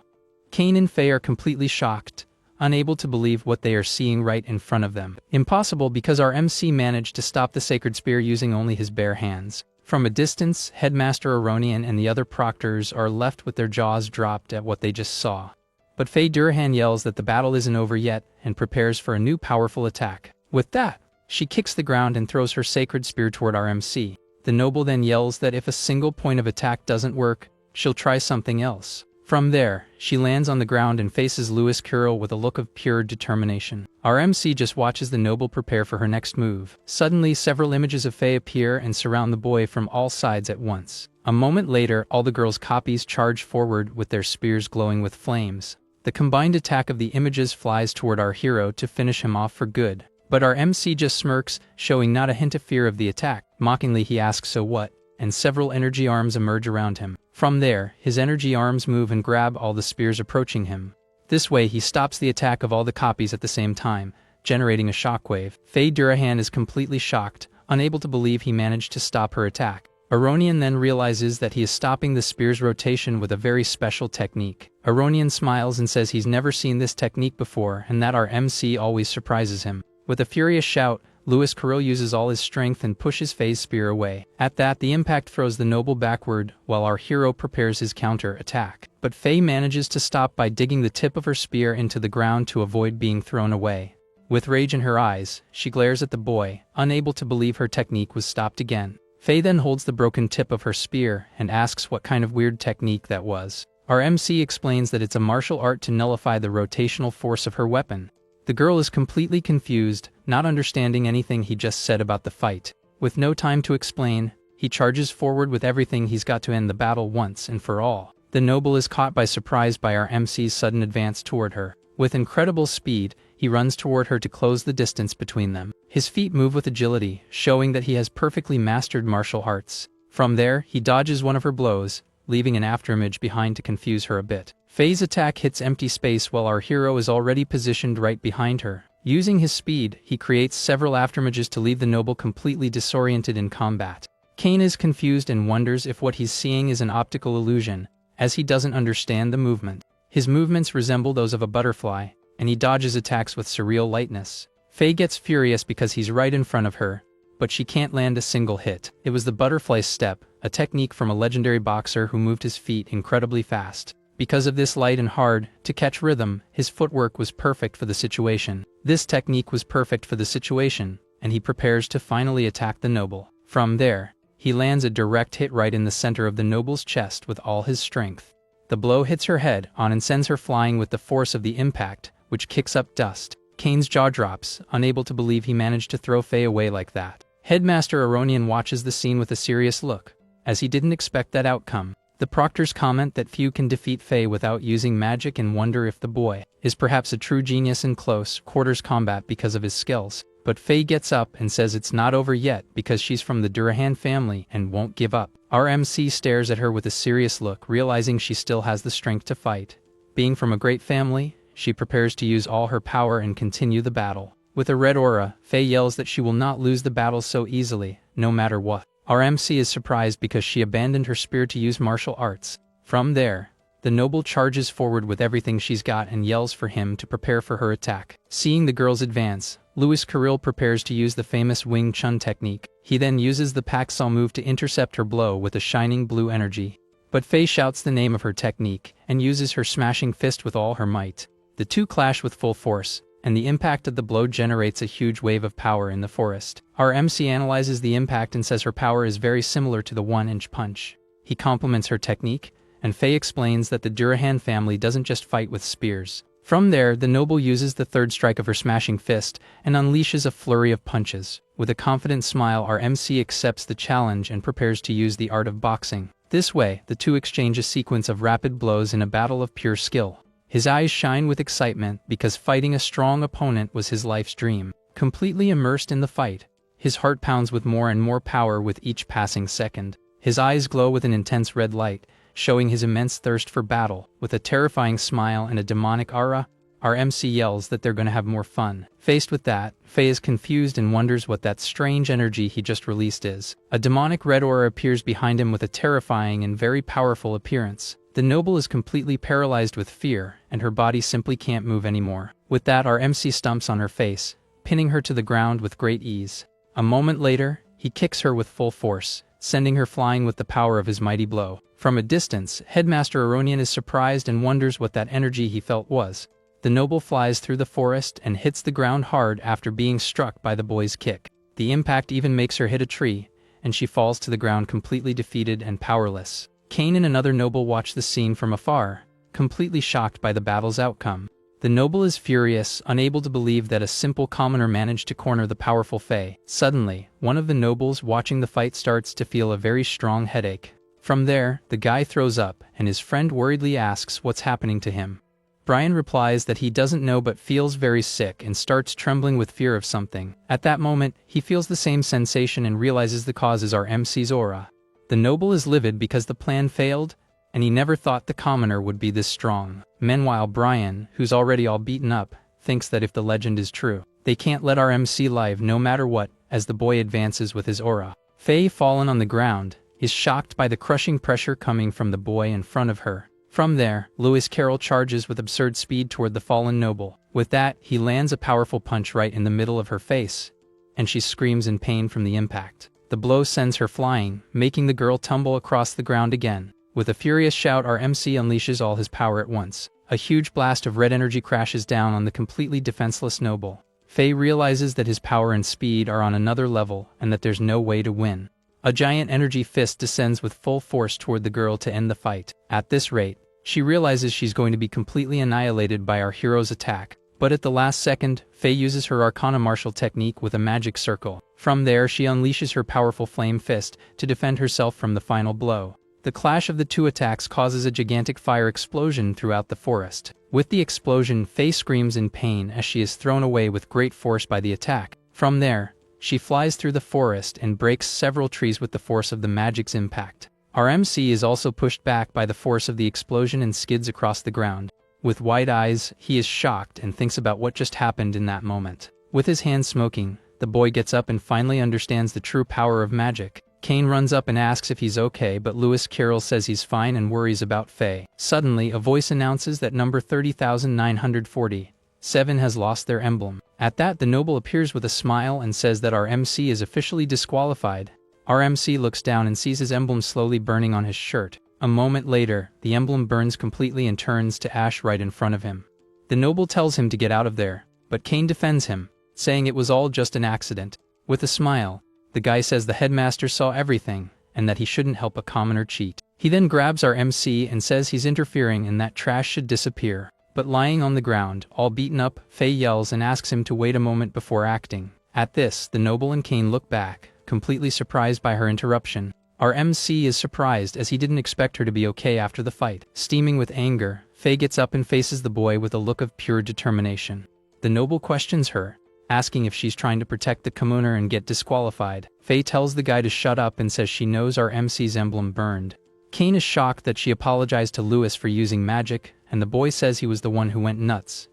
Kane and Faye are completely shocked, unable to believe what they are seeing right in front of them. Impossible because our MC managed to stop the sacred spear using only his bare hands. From a distance, Headmaster Aronian and the other proctors are left with their jaws dropped at what they just saw. But Faye Durahan yells that the battle isn't over yet and prepares for a new powerful attack. With that, she kicks the ground and throws her sacred spear toward our MC. The noble then yells that if a single point of attack doesn't work, she'll try something else. From there, she lands on the ground and faces Louis Carroll with a look of pure determination. Our MC just watches the noble prepare for her next move. Suddenly, several images of Faye appear and surround the boy from all sides at once. A moment later, all the girls' copies charge forward with their spears glowing with flames. The combined attack of the images flies toward our hero to finish him off for good. But our MC just smirks, showing not a hint of fear of the attack. Mockingly he asks so what, and several energy arms emerge around him. From there, his energy arms move and grab all the spears approaching him. This way he stops the attack of all the copies at the same time, generating a shockwave. Faye Durahan is completely shocked, unable to believe he managed to stop her attack. Aronian then realizes that he is stopping the spear's rotation with a very special technique. Aronian smiles and says he's never seen this technique before and that our MC always surprises him. With a furious shout, Louis Carroll uses all his strength and pushes Faye's spear away. At that, the impact throws the noble backward while our hero prepares his counter-attack. But Faye manages to stop by digging the tip of her spear into the ground to avoid being thrown away. With rage in her eyes, she glares at the boy, unable to believe her technique was stopped again. Faye then holds the broken tip of her spear and asks what kind of weird technique that was. Our MC explains that it's a martial art to nullify the rotational force of her weapon. The girl is completely confused, not understanding anything he just said about the fight. With no time to explain, he charges forward with everything he's got to end the battle once and for all. The noble is caught by surprise by our MC's sudden advance toward her. With incredible speed, he runs toward her to close the distance between them. His feet move with agility, showing that he has perfectly mastered martial arts. From there, he dodges one of her blows, leaving an afterimage behind to confuse her a bit. Faye's attack hits empty space while our hero is already positioned right behind her. Using his speed, he creates several afterimages to leave the noble completely disoriented in combat. Kane is confused and wonders if what he's seeing is an optical illusion, as he doesn't understand the movement. His movements resemble those of a butterfly, and he dodges attacks with surreal lightness. Faye gets furious because he's right in front of her, but she can't land a single hit. It was the butterfly step, a technique from a legendary boxer who moved his feet incredibly fast. Because of this light and hard to catch rhythm, his footwork was perfect for the situation. This technique was perfect for the situation, and he prepares to finally attack the noble. From there, he lands a direct hit right in the center of the noble's chest with all his strength. The blow hits her head on and sends her flying with the force of the impact, which kicks up dust. Kane's jaw drops, unable to believe he managed to throw Faye away like that. Headmaster Aronian watches the scene with a serious look, as he didn't expect that outcome. The proctors comment that few can defeat Faye without using magic and wonder if the boy is perhaps a true genius in close quarters combat because of his skills. But Faye gets up and says it's not over yet because she's from the Durahan family and won't give up. Our MC stares at her with a serious look, realizing she still has the strength to fight. Being from a great family, she prepares to use all her power and continue the battle. With a red aura, Faye yells that she will not lose the battle so easily, no matter what. Our MC is surprised because she abandoned her spear to use martial arts. From there, the noble charges forward with everything she's got and yells for him to prepare for her attack. Seeing the girls advance, Louis Kirill prepares to use the famous Wing Chun technique. He then uses the Paxal move to intercept her blow with a shining blue energy. But Faye shouts the name of her technique and uses her smashing fist with all her might. The two clash with full force, and the impact of the blow generates a huge wave of power in the forest. Our MC analyzes the impact and says her power is very similar to the 1-inch punch. He compliments her technique, and Faye explains that the Durahan family doesn't just fight with spears. From there, the noble uses the third strike of her smashing fist and unleashes a flurry of punches. With a confident smile, our MC accepts the challenge and prepares to use the art of boxing. This way, the two exchange a sequence of rapid blows in a battle of pure skill. His eyes shine with excitement because fighting a strong opponent was his life's dream. Completely immersed in the fight, his heart pounds with more and more power with each passing second. His eyes glow with an intense red light, showing his immense thirst for battle. With a terrifying smile and a demonic aura, our MC yells that they're gonna have more fun. Faced with that, Faye is confused and wonders what that strange energy he just released is. A demonic red aura appears behind him with a terrifying and very powerful appearance. The noble is completely paralyzed with fear, and her body simply can't move anymore. With that, our MC stumps on her face, pinning her to the ground with great ease. A moment later, he kicks her with full force, sending her flying with the power of his mighty blow. From a distance, Headmaster Aronian is surprised and wonders what that energy he felt was. The noble flies through the forest and hits the ground hard after being struck by the boy's kick. The impact even makes her hit a tree, and she falls to the ground completely defeated and powerless. Kane and another noble watch the scene from afar, completely shocked by the battle's outcome. The noble is furious, unable to believe that a simple commoner managed to corner the powerful Faye. Suddenly, one of the nobles watching the fight starts to feel a very strong headache. From there, the guy throws up, and his friend worriedly asks what's happening to him. Brian replies that he doesn't know but feels very sick and starts trembling with fear of something. At that moment, he feels the same sensation and realizes the cause is our MC's aura. The noble is livid because the plan failed, and he never thought the commoner would be this strong. Meanwhile, Brian, who's already all beaten up, thinks that if the legend is true, they can't let our MC live no matter what, as the boy advances with his aura. Faye, fallen on the ground, is shocked by the crushing pressure coming from the boy in front of her. From there, Lewis Carroll charges with absurd speed toward the fallen noble. With that, he lands a powerful punch right in the middle of her face, and she screams in pain from the impact. The blow sends her flying, making the girl tumble across the ground again. With a furious shout, our MC unleashes all his power at once. A huge blast of red energy crashes down on the completely defenseless noble. Faye realizes that his power and speed are on another level and that there's no way to win. A giant energy fist descends with full force toward the girl to end the fight. At this rate, she realizes she's going to be completely annihilated by our hero's attack. But at the last second, Faye uses her Arcana martial technique with a magic circle. From there, she unleashes her powerful flame fist to defend herself from the final blow. The clash of the two attacks causes a gigantic fire explosion throughout the forest. With the explosion, Faye screams in pain as she is thrown away with great force by the attack. From there, she flies through the forest and breaks several trees with the force of the magic's impact. Our MC is also pushed back by the force of the explosion and skids across the ground. With wide eyes, he is shocked and thinks about what just happened in that moment. With his hands smoking, the boy gets up and finally understands the true power of magic. Kane runs up and asks if he's okay, but Lewis Carroll says he's fine and worries about Faye. Suddenly, a voice announces that number 30,947 has lost their emblem. At that, the noble appears with a smile and says that our MC is officially disqualified. Our MC looks down and sees his emblem slowly burning on his shirt. A moment later, the emblem burns completely and turns to ash right in front of him. The noble tells him to get out of there, but Kane defends him, saying it was all just an accident. With a smile, the guy says the headmaster saw everything, and that he shouldn't help a commoner cheat. He then grabs our MC and says he's interfering and that trash should disappear. But lying on the ground, all beaten up, Faye yells and asks him to wait a moment before acting. At this, the noble and Kane look back, completely surprised by her interruption. Our MC is surprised as he didn't expect her to be okay after the fight. Steaming with anger, Faye gets up and faces the boy with a look of pure determination. The noble questions her, asking if she's trying to protect the commoner and get disqualified. Faye tells the guy to shut up and says she knows our MC's emblem burned. Kane is shocked that she apologized to Lewis for using magic, and the boy says he was the one who went nuts.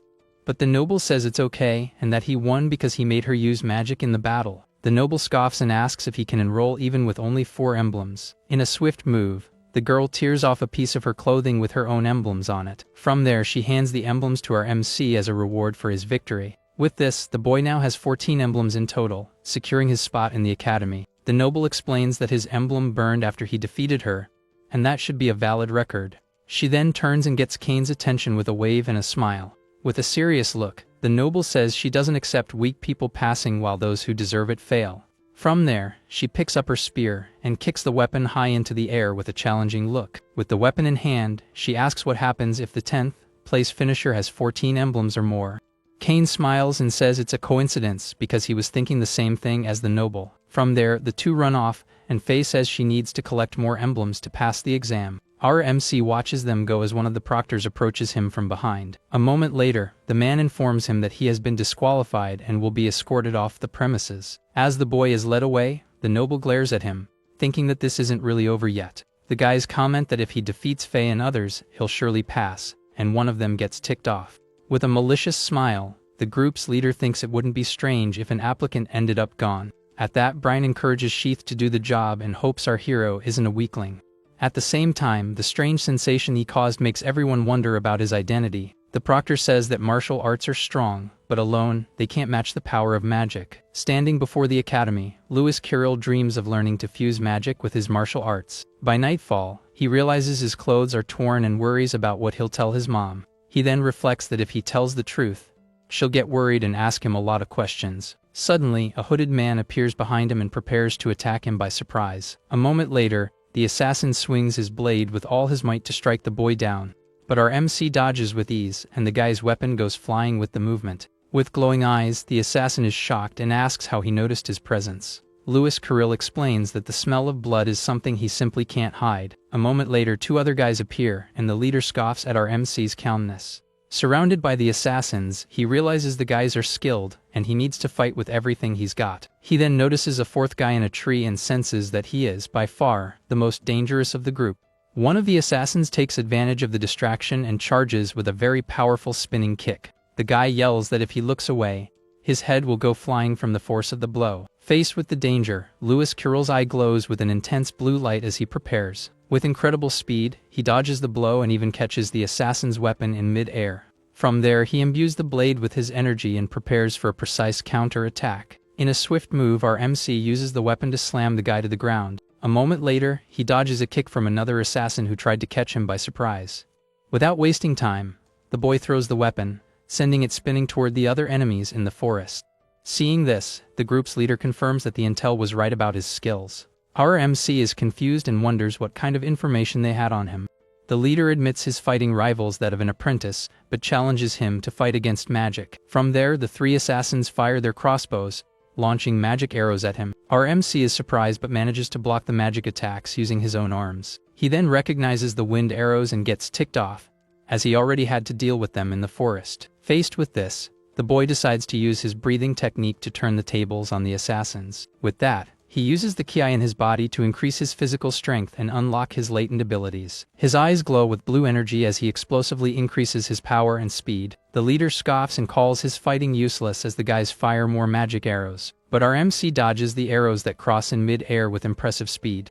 But the noble says it's okay and that he won because he made her use magic in the battle. The noble scoffs and asks if he can enroll even with only 4 emblems. In a swift move, the girl tears off a piece of her clothing with her own emblems on it. From there, she hands the emblems to our MC as a reward for his victory. With this, the boy now has 14 emblems in total, securing his spot in the academy. The noble explains that his emblem burned after he defeated her, and that should be a valid record. She then turns and gets Kane's attention with a wave and a smile. With a serious look, the noble says she doesn't accept weak people passing while those who deserve it fail. From there, she picks up her spear and kicks the weapon high into the air with a challenging look. With the weapon in hand, she asks what happens if the 10th place finisher has 14 emblems or more. Kane smiles and says it's a coincidence because he was thinking the same thing as the noble. From there, the two run off, and Faye says she needs to collect more emblems to pass the exam. Our MC watches them go as one of the proctors approaches him from behind. A moment later, the man informs him that he has been disqualified and will be escorted off the premises. As the boy is led away, the noble glares at him, thinking that this isn't really over yet. The guys comment that if he defeats Faye and others, he'll surely pass, and one of them gets ticked off. With a malicious smile, the group's leader thinks it wouldn't be strange if an applicant ended up gone. At that, Brian encourages Sheath to do the job and hopes our hero isn't a weakling. At the same time, the strange sensation he caused makes everyone wonder about his identity. The proctor says that martial arts are strong, but alone, they can't match the power of magic. Standing before the academy, Lewis Carroll dreams of learning to fuse magic with his martial arts. By nightfall, he realizes his clothes are torn and worries about what he'll tell his mom. He then reflects that if he tells the truth, she'll get worried and ask him a lot of questions. Suddenly, a hooded man appears behind him and prepares to attack him by surprise. A moment later, the assassin swings his blade with all his might to strike the boy down. But our MC dodges with ease, and the guy's weapon goes flying with the movement. With glowing eyes, the assassin is shocked and asks how he noticed his presence. Lewis Carroll explains that the smell of blood is something he simply can't hide. A moment later, 2 other guys appear, and the leader scoffs at our MC's calmness. Surrounded by the assassins, he realizes the guys are skilled, and he needs to fight with everything he's got. He then notices a 4th guy in a tree and senses that he is, by far, the most dangerous of the group. One of the assassins takes advantage of the distraction and charges with a very powerful spinning kick. The guy yells that if he looks away, his head will go flying from the force of the blow. Faced with the danger, Lewis Carroll's eye glows with an intense blue light as he prepares. With incredible speed, he dodges the blow and even catches the assassin's weapon in mid-air. From there, he imbues the blade with his energy and prepares for a precise counter-attack. In a swift move, our MC uses the weapon to slam the guy to the ground. A moment later, he dodges a kick from another assassin who tried to catch him by surprise. Without wasting time, the boy throws the weapon, sending it spinning toward the other enemies in the forest. Seeing this, the group's leader confirms that the intel was right about his skills. Our MC is confused and wonders what kind of information they had on him. The leader admits his fighting rivals that of an apprentice, but challenges him to fight against magic. From there, the 3 assassins fire their crossbows, launching magic arrows at him. Our MC is surprised but manages to block the magic attacks using his own arms. He then recognizes the wind arrows and gets ticked off, as he already had to deal with them in the forest. Faced with this, the boy decides to use his breathing technique to turn the tables on the assassins. With that, he uses the ki in his body to increase his physical strength and unlock his latent abilities. His eyes glow with blue energy as he explosively increases his power and speed. The leader scoffs and calls his fighting useless as the guys fire more magic arrows. But our MC dodges the arrows that cross in mid-air with impressive speed.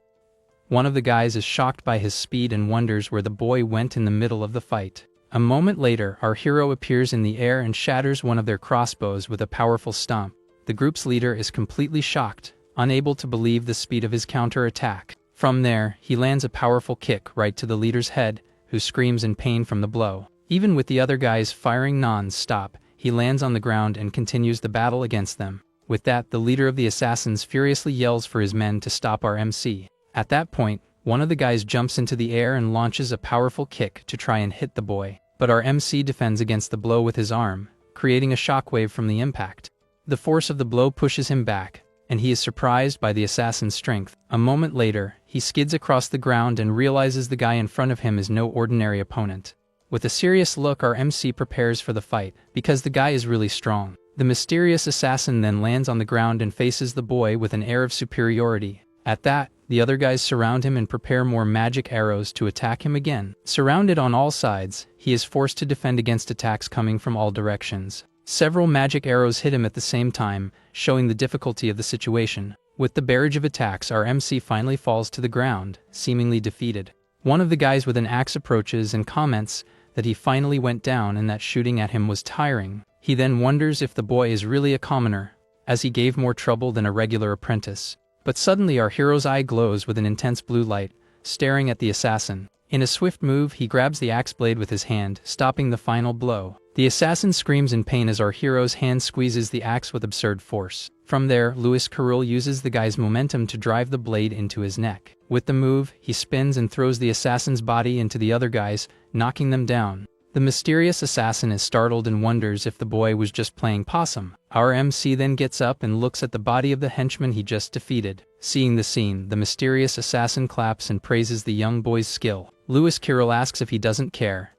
One of the guys is shocked by his speed and wonders where the boy went in the middle of the fight. A moment later, our hero appears in the air and shatters one of their crossbows with a powerful stomp. The group's leader is completely shocked, unable to believe the speed of his counter-attack. From there, he lands a powerful kick right to the leader's head, who screams in pain from the blow. Even with the other guys firing non-stop, he lands on the ground and continues the battle against them. With that, the leader of the assassins furiously yells for his men to stop our MC. At that point, one of the guys jumps into the air and launches a powerful kick to try and hit the boy. But our MC defends against the blow with his arm, creating a shockwave from the impact. The force of the blow pushes him back, and he is surprised by the assassin's strength. A moment later, he skids across the ground and realizes the guy in front of him is no ordinary opponent. With a serious look, our MC prepares for the fight, because the guy is really strong. The mysterious assassin then lands on the ground and faces the boy with an air of superiority. At that, the other guys surround him and prepare more magic arrows to attack him again. Surrounded on all sides, he is forced to defend against attacks coming from all directions. Several magic arrows hit him at the same time, showing the difficulty of the situation. With the barrage of attacks, our MC finally falls to the ground, seemingly defeated. One of the guys with an axe approaches and comments that he finally went down and that shooting at him was tiring. He then wonders if the boy is really a commoner, as he gave more trouble than a regular apprentice. But suddenly our hero's eye glows with an intense blue light, staring at the assassin. In a swift move, he grabs the axe blade with his hand, stopping the final blow. The assassin screams in pain as our hero's hand squeezes the axe with absurd force. From there, Lewis Carroll uses the guy's momentum to drive the blade into his neck. With the move, he spins and throws the assassin's body into the other guys, knocking them down. The mysterious assassin is startled and wonders if the boy was just playing possum. Our MC then gets up and looks at the body of the henchman he just defeated. Seeing the scene, the mysterious assassin claps and praises the young boy's skill. Lewis Carroll asks if he doesn't care,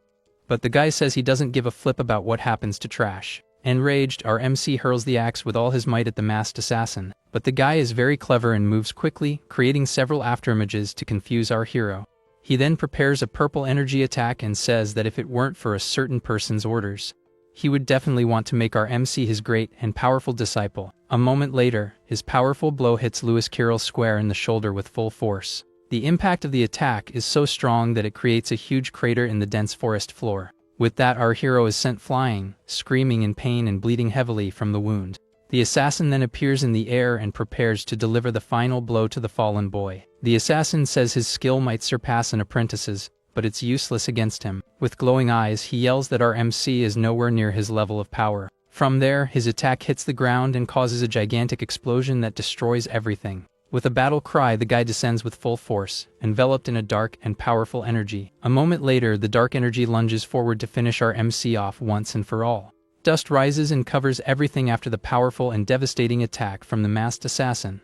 but the guy says he doesn't give a flip about what happens to trash. Enraged, our MC hurls the axe with all his might at the masked assassin, but the guy is very clever and moves quickly, creating several afterimages to confuse our hero. He then prepares a purple energy attack and says that if it weren't for a certain person's orders, he would definitely want to make our MC his great and powerful disciple. A moment later, his powerful blow hits Lewis Carroll square in the shoulder with full force. The impact of the attack is so strong that it creates a huge crater in the dense forest floor. With that, our hero is sent flying, screaming in pain and bleeding heavily from the wound. The assassin then appears in the air and prepares to deliver the final blow to the fallen boy. The assassin says his skill might surpass an apprentice's, but it's useless against him. With glowing eyes, he yells that our MC is nowhere near his level of power. From there, his attack hits the ground and causes a gigantic explosion that destroys everything. With a battle cry, the guy descends with full force, enveloped in a dark and powerful energy. A moment later, the dark energy lunges forward to finish our MC off once and for all. Dust rises and covers everything after the powerful and devastating attack from the masked assassin.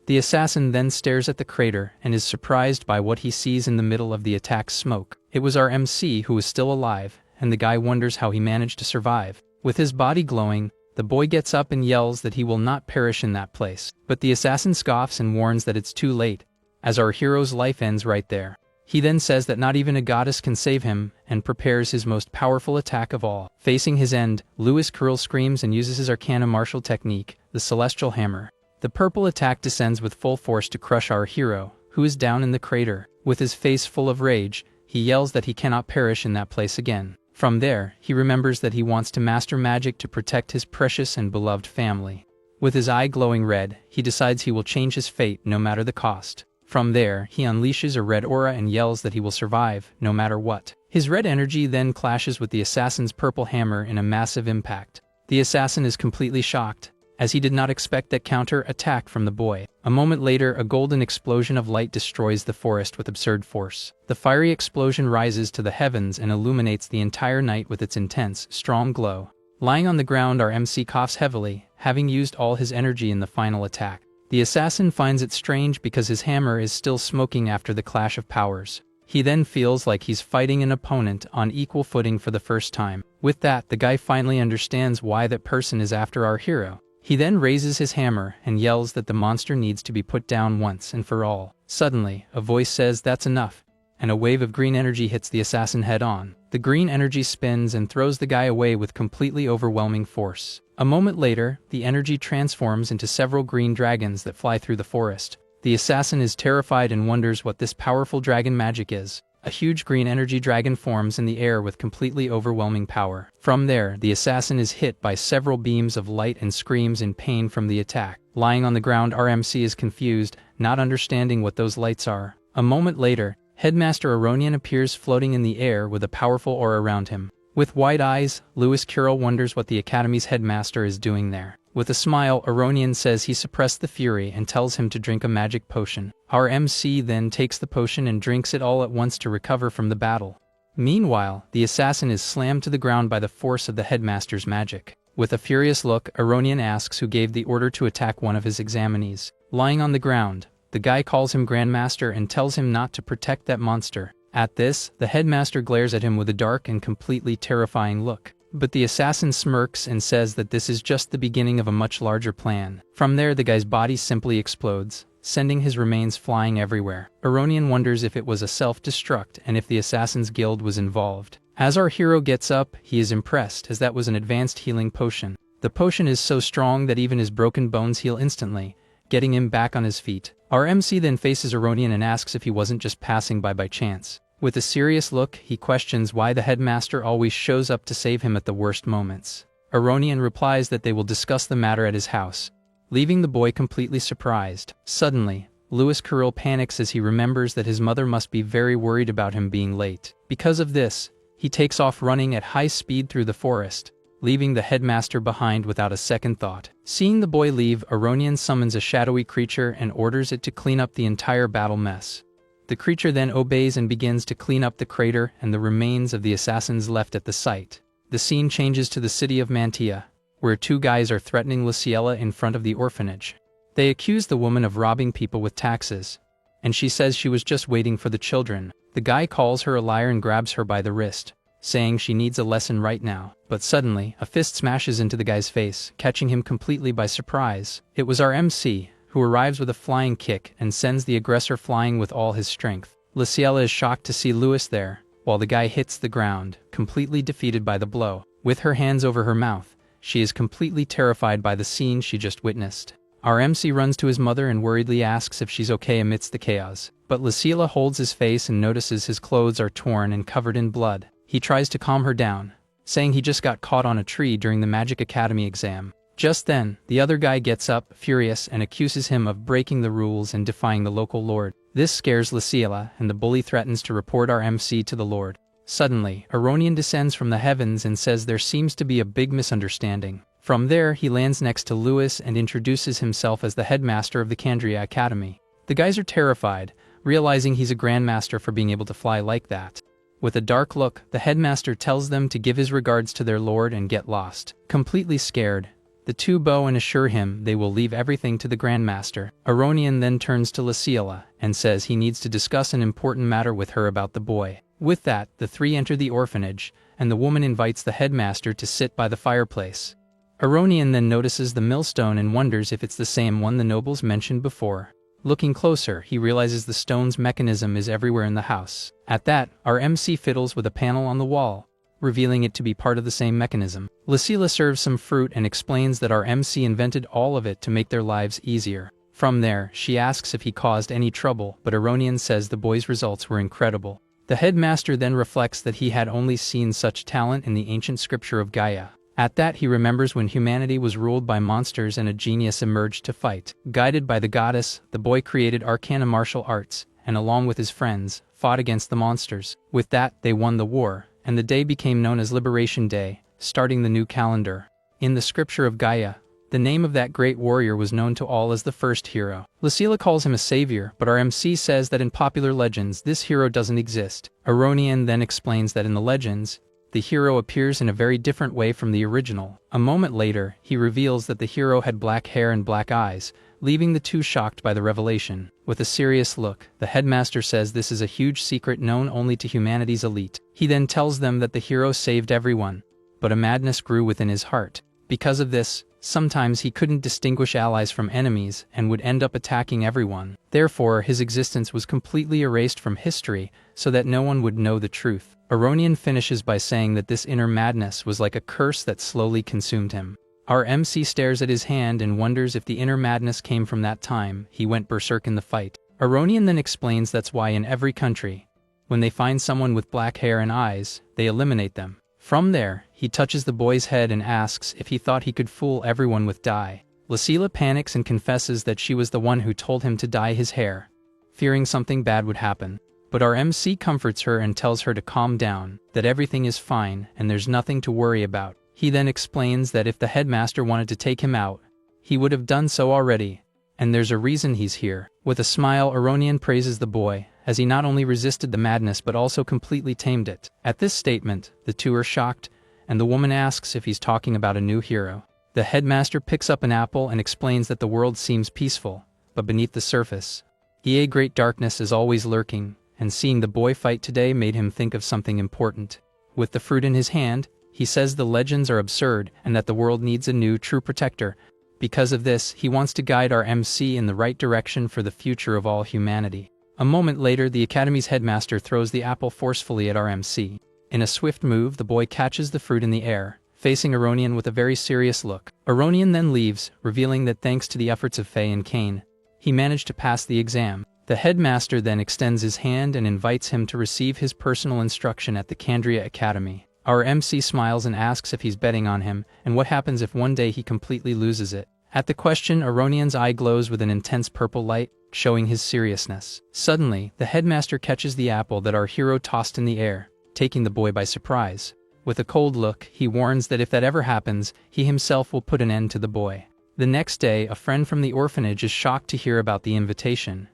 The assassin then stares at the crater and is surprised by what he sees in the middle of the attack's smoke. It was our MC who was still alive, and the guy wonders how he managed to survive. With his body glowing, the boy gets up and yells that he will not perish in that place. But the assassin scoffs and warns that it's too late, as our hero's life ends right there. He then says that not even a goddess can save him, and prepares his most powerful attack of all. Facing his end, Lewis Carroll screams and uses his arcana martial technique, the Celestial Hammer. The purple attack descends with full force to crush our hero, who is down in the crater. With his face full of rage, he yells that he cannot perish in that place again. From there, he remembers that he wants to master magic to protect his precious and beloved family. With his eye glowing red, he decides he will change his fate no matter the cost. From there, he unleashes a red aura and yells that he will survive, no matter what. His red energy then clashes with the assassin's purple hammer in a massive impact. The assassin is completely shocked, as he did not expect that counter-attack from the boy. A moment later, a golden explosion of light destroys the forest with absurd force. The fiery explosion rises to the heavens and illuminates the entire night with its intense, strong glow. Lying on the ground, our MC coughs heavily, having used all his energy in the final attack. The assassin finds it strange because his hammer is still smoking after the clash of powers. He then feels like he's fighting an opponent on equal footing for the first time. With that, the guy finally understands why that person is after our hero. He then raises his hammer and yells that the monster needs to be put down once and for all. Suddenly, a voice says that's enough, and a wave of green energy hits the assassin head on. The green energy spins and throws the guy away with completely overwhelming force. A moment later, the energy transforms into several green dragons that fly through the forest. The assassin is terrified and wonders what this powerful dragon magic is. A huge green energy dragon forms in the air with completely overwhelming power. From there, the assassin is hit by several beams of light and screams in pain from the attack. Lying on the ground, RMC is confused, not understanding what those lights are. A moment later, Headmaster Aronian appears floating in the air with a powerful aura around him. With wide eyes, Lewis Carroll wonders what the Academy's headmaster is doing there. With a smile, Aronian says he suppressed the fury and tells him to drink a magic potion. Our MC then takes the potion and drinks it all at once to recover from the battle. Meanwhile, the assassin is slammed to the ground by the force of the headmaster's magic. With a furious look, Aronian asks who gave the order to attack one of his examinees. Lying on the ground, the guy calls him Grandmaster and tells him not to protect that monster. At this, the headmaster glares at him with a dark and completely terrifying look. But the assassin smirks and says that this is just the beginning of a much larger plan. From there, the guy's body simply explodes, sending his remains flying everywhere. Aronian wonders if it was a self-destruct and if the Assassin's Guild was involved. As our hero gets up, he is impressed as that was an advanced healing potion. The potion is so strong that even his broken bones heal instantly, getting him back on his feet. Our MC then faces Aronian and asks if he wasn't just passing by chance. With a serious look, he questions why the headmaster always shows up to save him at the worst moments. Aronian replies that they will discuss the matter at his house, leaving the boy completely surprised. Suddenly, Lewis Carroll panics as he remembers that his mother must be very worried about him being late. Because of this, he takes off running at high speed through the forest, leaving the headmaster behind without a second thought. Seeing the boy leave, Aronian summons a shadowy creature and orders it to clean up the entire battle mess. The creature then obeys and begins to clean up the crater and the remains of the assassins left at the site. The scene changes to the city of Mantia, where two guys are threatening Luciella in front of the orphanage. They accuse the woman of robbing people with taxes, and she says she was just waiting for the children. The guy calls her a liar and grabs her by the wrist, saying she needs a lesson right now. But suddenly, a fist smashes into the guy's face, catching him completely by surprise. It was our MC, who arrives with a flying kick and sends the aggressor flying with all his strength. Luciella is shocked to see Lewis there, while the guy hits the ground, completely defeated by the blow. With her hands over her mouth, she is completely terrified by the scene she just witnessed. Our MC runs to his mother and worriedly asks if she's okay amidst the chaos. But Luciella holds his face and notices his clothes are torn and covered in blood. He tries to calm her down, saying he just got caught on a tree during the Magic Academy exam. Just then, the other guy gets up, furious, and accuses him of breaking the rules and defying the local lord. This scares Luciella, and the bully threatens to report our MC to the lord. Suddenly, Aronian descends from the heavens and says there seems to be a big misunderstanding. From there, he lands next to Lewis and introduces himself as the headmaster of the Candria Academy. The guys are terrified, realizing he's a grandmaster for being able to fly like that. With a dark look, the headmaster tells them to give his regards to their lord and get lost. Completely scared, the two bow and assure him they will leave everything to the Grandmaster. Aronian then turns to Luciella and says he needs to discuss an important matter with her about the boy. With that, the three enter the orphanage, and the woman invites the headmaster to sit by the fireplace. Aronian then notices the millstone and wonders if it's the same one the nobles mentioned before. Looking closer, he realizes the stone's mechanism is everywhere in the house. At that, our MC fiddles with a panel on the wall, revealing it to be part of the same mechanism. Luciella serves some fruit and explains that our MC invented all of it to make their lives easier. From there, she asks if he caused any trouble, but Aronian says the boy's results were incredible. The headmaster then reflects that he had only seen such talent in the ancient scripture of Gaia. At that, he remembers when humanity was ruled by monsters and a genius emerged to fight. Guided by the goddess, the boy created arcana martial arts, and along with his friends, fought against the monsters. With that, they won the war, and the day became known as Liberation Day, starting the new calendar. In the scripture of Gaia, the name of that great warrior was known to all as the first hero. Luciella calls him a savior, but our MC says that in popular legends, this hero doesn't exist. Aronian then explains that in the legends, the hero appears in a very different way from the original. A moment later, he reveals that the hero had black hair and black eyes, leaving the two shocked by the revelation. With a serious look, the headmaster says this is a huge secret known only to humanity's elite. He then tells them that the hero saved everyone, but a madness grew within his heart. Because of this, sometimes he couldn't distinguish allies from enemies and would end up attacking everyone. Therefore, his existence was completely erased from history so that no one would know the truth. Aronian finishes by saying that this inner madness was like a curse that slowly consumed him. Our MC stares at his hand and wonders if the inner madness came from that time he went berserk in the fight. Aronian then explains that's why in every country, when they find someone with black hair and eyes, they eliminate them. From there, he touches the boy's head and asks if he thought he could fool everyone with dye. Lucilla panics and confesses that she was the one who told him to dye his hair, fearing something bad would happen. But our MC comforts her and tells her to calm down, that everything is fine and there's nothing to worry about. He then explains that if the headmaster wanted to take him out, he would have done so already, and there's a reason he's here. With a smile, Aronian praises the boy, as he not only resisted the madness but also completely tamed it. At this statement, the two are shocked, and the woman asks if he's talking about a new hero. The headmaster picks up an apple and explains that the world seems peaceful, but beneath the surface, a great darkness is always lurking, and seeing the boy fight today made him think of something important. With the fruit in his hand, he says the legends are absurd and that the world needs a new true protector. Because of this, he wants to guide our MC in the right direction for the future of all humanity. A moment later, the Academy's headmaster throws the apple forcefully at our MC. In a swift move, the boy catches the fruit in the air, facing Aronian with a very serious look. Aronian then leaves, revealing that thanks to the efforts of Faye and Kane, he managed to pass the exam. The headmaster then extends his hand and invites him to receive his personal instruction at the Candria Academy. Our MC smiles and asks if he's betting on him, and what happens if one day he completely loses it. At the question, Aronian's eye glows with an intense purple light, showing his seriousness. Suddenly, the headmaster catches the apple that our hero tossed in the air, taking the boy by surprise. With a cold look, he warns that if that ever happens, he himself will put an end to the boy. The next day, a friend from the orphanage is shocked to hear about the invitation.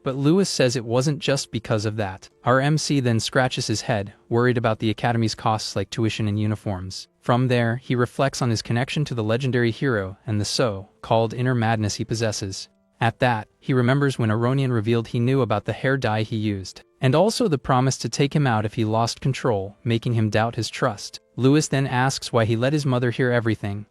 But Lewis says it wasn't just because of that. Our MC then scratches his head, worried about the Academy's costs like tuition and uniforms. From there, he reflects on his connection to the legendary hero and the so-called inner madness he possesses. At that, he remembers when Aronian revealed he knew about the hair dye he used, and also the promise to take him out if he lost control, making him doubt his trust. Lewis then asks why he let his mother hear everything,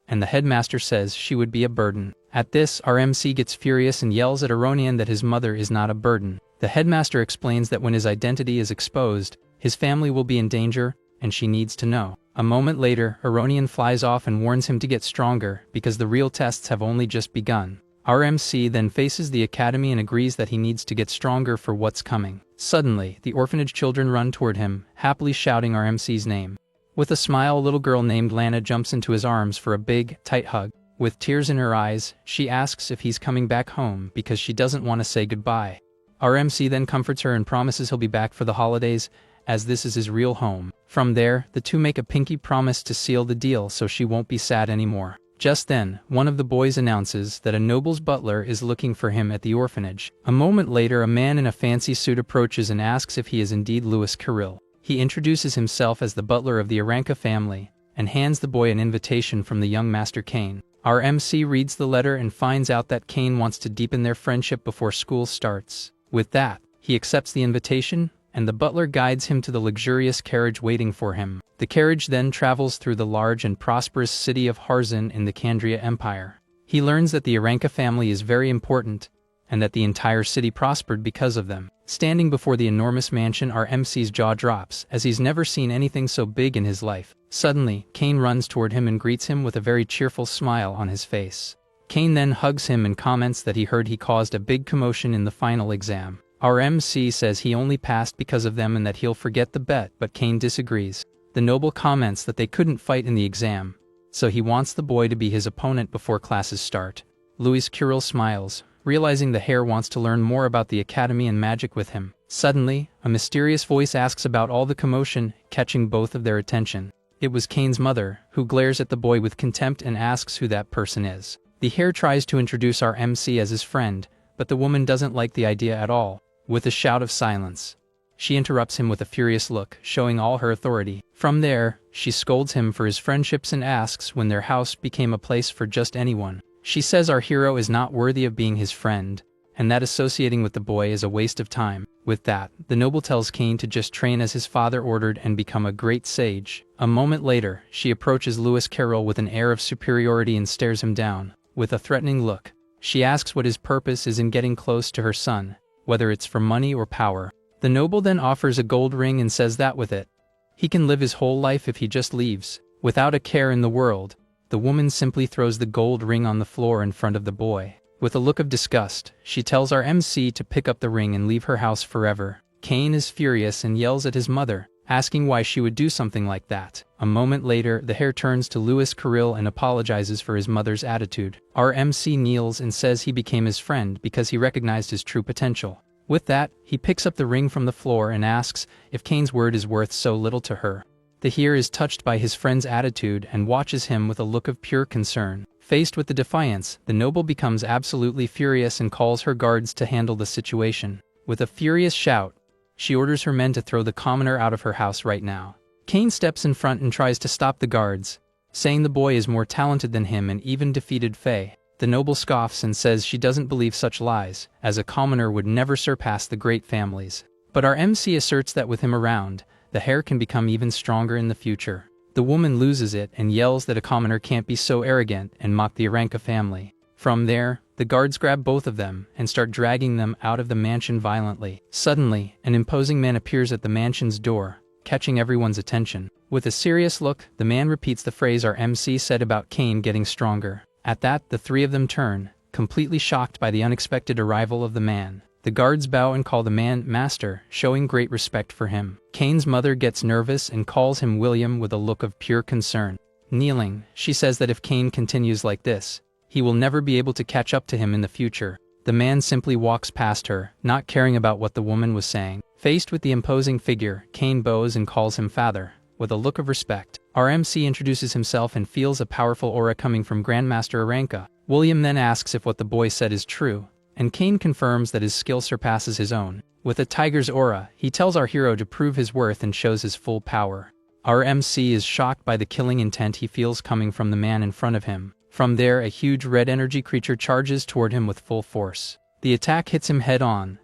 and the headmaster says she would be a burden. At this, our MC gets furious and yells at Aronian that his mother is not a burden. The headmaster explains that when his identity is exposed, his family will be in danger, and she needs to know. A moment later, Aronian flies off and warns him to get stronger, because the real tests have only just begun. Our MC then faces the Academy and agrees that he needs to get stronger for what's coming. Suddenly, the orphanage children run toward him, happily shouting our MC's name. With a smile, a little girl named Lana jumps into his arms for a big, tight hug. With tears in her eyes, she asks if he's coming back home because she doesn't want to say goodbye. Our MC then comforts her and promises he'll be back for the holidays, as this is his real home. From there, the two make a pinky promise to seal the deal so she won't be sad anymore. Just then, one of the boys announces that a noble's butler is looking for him at the orphanage. A moment later, a man in a fancy suit approaches and asks if he is indeed Louis Kirill. He introduces himself as the butler of the Aranka family, and hands the boy an invitation from the young Master Kane. Our MC reads the letter and finds out that Kane wants to deepen their friendship before school starts. With that, he accepts the invitation, and the butler guides him to the luxurious carriage waiting for him. The carriage then travels through the large and prosperous city of Harzan in the Candria Empire. He learns that the Aranka family is very important, and that the entire city prospered because of them. Standing before the enormous mansion, our MC's jaw drops, as he's never seen anything so big in his life. Suddenly, Kane runs toward him and greets him with a very cheerful smile on his face. Kane then hugs him and comments that he heard he caused a big commotion in the final exam. Our MC says he only passed because of them and that he'll forget the bet, but Kane disagrees. The noble comments that they couldn't fight in the exam, so he wants the boy to be his opponent before classes start. Louis Kirill smiles, realizing the heir wants to learn more about the academy and magic with him. Suddenly, a mysterious voice asks about all the commotion, catching both of their attention. It was Kane's mother, who glares at the boy with contempt and asks who that person is. The heir tries to introduce our MC as his friend, but the woman doesn't like the idea at all. With a shout of silence, she interrupts him with a furious look, showing all her authority. From there, she scolds him for his friendships and asks when their house became a place for just anyone. She says our hero is not worthy of being his friend, and that associating with the boy is a waste of time. With that, the noble tells Cain to just train as his father ordered and become a great sage. A moment later, she approaches Lewis Carroll with an air of superiority and stares him down. With a threatening look, she asks what his purpose is in getting close to her son, whether it's for money or power. The noble then offers a gold ring and says that with it, he can live his whole life if he just leaves, without a care in the world. The woman simply throws the gold ring on the floor in front of the boy. With a look of disgust, she tells our MC to pick up the ring and leave her house forever. Cain is furious and yells at his mother, asking why she would do something like that. A moment later, the hare turns to Lewis Carroll and apologizes for his mother's attitude. Our MC kneels and says he became his friend because he recognized his true potential. With that, he picks up the ring from the floor and asks if Cain's word is worth so little to her. The hare is touched by his friend's attitude and watches him with a look of pure concern. Faced with the defiance, the noble becomes absolutely furious and calls her guards to handle the situation. With a furious shout, she orders her men to throw the commoner out of her house right now. Cain steps in front and tries to stop the guards, saying the boy is more talented than him and even defeated Faye. The noble scoffs and says she doesn't believe such lies, as a commoner would never surpass the great families. But our MC asserts that with him around, the hare can become even stronger in the future. The woman loses it and yells that a commoner can't be so arrogant and mock the Aranka family. From there, the guards grab both of them and start dragging them out of the mansion violently. Suddenly, an imposing man appears at the mansion's door, catching everyone's attention. With a serious look, the man repeats the phrase our MC said about Cain getting stronger. At that, the three of them turn, completely shocked by the unexpected arrival of the man. The guards bow and call the man Master, showing great respect for him. Cain's mother gets nervous and calls him William with a look of pure concern. Kneeling, she says that if Cain continues like this, he will never be able to catch up to him in the future. The man simply walks past her, not caring about what the woman was saying. Faced with the imposing figure, Cain bows and calls him Father, with a look of respect. Our MC introduces himself and feels a powerful aura coming from Grandmaster Aranka. William then asks if what the boy said is true, and Cain confirms that his skill surpasses his own. With a tiger's aura, he tells our hero to prove his worth and shows his full power. Our MC is shocked by the killing intent he feels coming from the man in front of him. From there, a huge red energy creature charges toward him with full force. The attack hits him head on,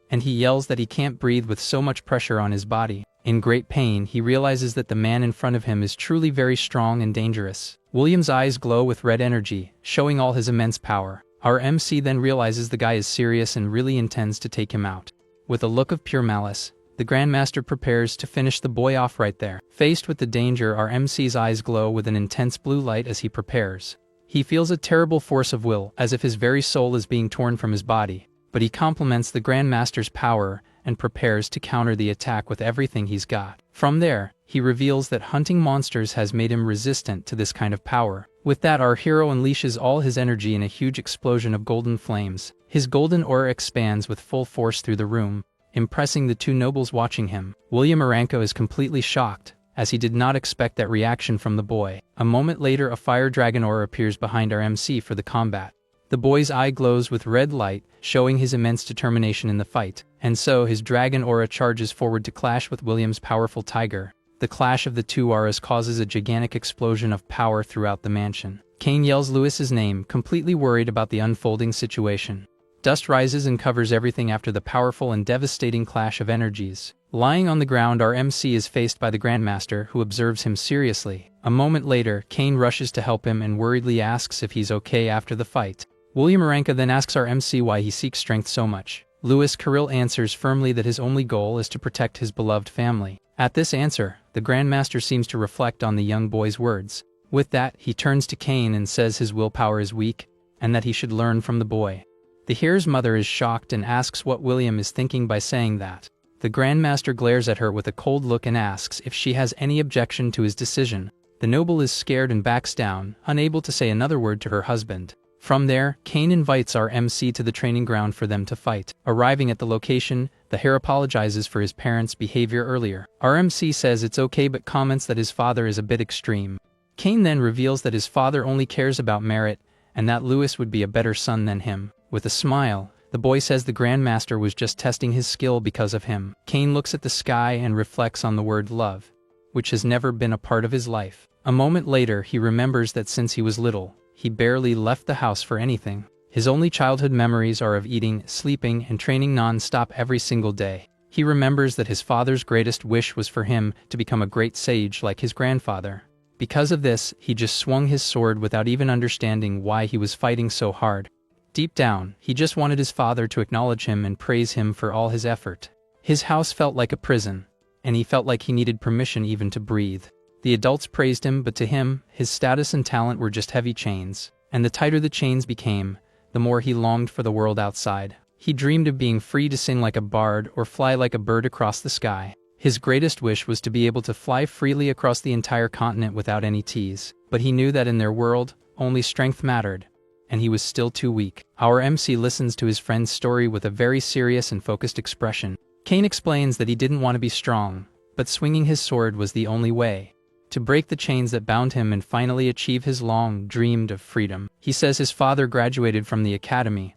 and he yells that he can't breathe with so much pressure on his body. In great pain, he realizes that the man in front of him is truly very strong and dangerous. William's eyes glow with red energy, showing all his immense power. Our MC then realizes the guy is serious and really intends to take him out. With a look of pure malice, the Grandmaster prepares to finish the boy off right there. Faced with the danger, our MC's eyes glow with an intense blue light as he prepares. He feels a terrible force of will, as if his very soul is being torn from his body, but he compliments the Grandmaster's power and prepares to counter the attack with everything he's got. From there, he reveals that hunting monsters has made him resistant to this kind of power. With that, our hero unleashes all his energy in a huge explosion of golden flames. His golden aura expands with full force through the room, impressing the two nobles watching him. William Aranka is completely shocked, as he did not expect that reaction from the boy. A moment later, a fire dragon aura appears behind our MC for the combat. The boy's eye glows with red light, showing his immense determination in the fight, and so his dragon aura charges forward to clash with William's powerful tiger. The clash of the two auras causes a gigantic explosion of power throughout the mansion. Cain yells Lewis's name, completely worried about the unfolding situation. Dust rises and covers everything after the powerful and devastating clash of energies. Lying on the ground, our MC is faced by the Grandmaster, who observes him seriously. A moment later, Cain rushes to help him and worriedly asks if he's okay after the fight. William Aranka then asks our MC why he seeks strength so much. Lewis Carroll answers firmly that his only goal is to protect his beloved family. At this answer, the Grandmaster seems to reflect on the young boy's words. With that, he turns to Cain and says his willpower is weak, and that he should learn from the boy. The hare's mother is shocked and asks what William is thinking by saying that. The Grandmaster glares at her with a cold look and asks if she has any objection to his decision. The noble is scared and backs down, unable to say another word to her husband. From there, Cain invites our MC to the training ground for them to fight. Arriving at the location, the hare apologizes for his parents' behavior earlier. Our MC says it's okay but comments that his father is a bit extreme. Cain then reveals that his father only cares about merit, and that Lewis would be a better son than him. With a smile, The boy says the Grandmaster was just testing his skill because of him. Cain looks at the sky and reflects on the word love, which has never been a part of his life. A moment later, he remembers that since he was little, he barely left the house for anything. His only childhood memories are of eating, sleeping, and training non-stop every single day. He remembers that his father's greatest wish was for him to become a great sage like his grandfather. Because of this, he just swung his sword without even understanding why he was fighting so hard. Deep down, he just wanted his father to acknowledge him and praise him for all his effort. His house felt like a prison, and he felt like he needed permission even to breathe. The adults praised him, but to him, his status and talent were just heavy chains. And the tighter the chains became, the more he longed for the world outside. He dreamed of being free to sing like a bard or fly like a bird across the sky. His greatest wish was to be able to fly freely across the entire continent without any tease. But he knew that in their world, only strength mattered, and he was still too weak. Our MC listens to his friend's story with a very serious and focused expression. Cain explains that he didn't want to be strong, but swinging his sword was the only way to break the chains that bound him and finally achieve his long-dreamed of freedom. He says his father graduated from the academy,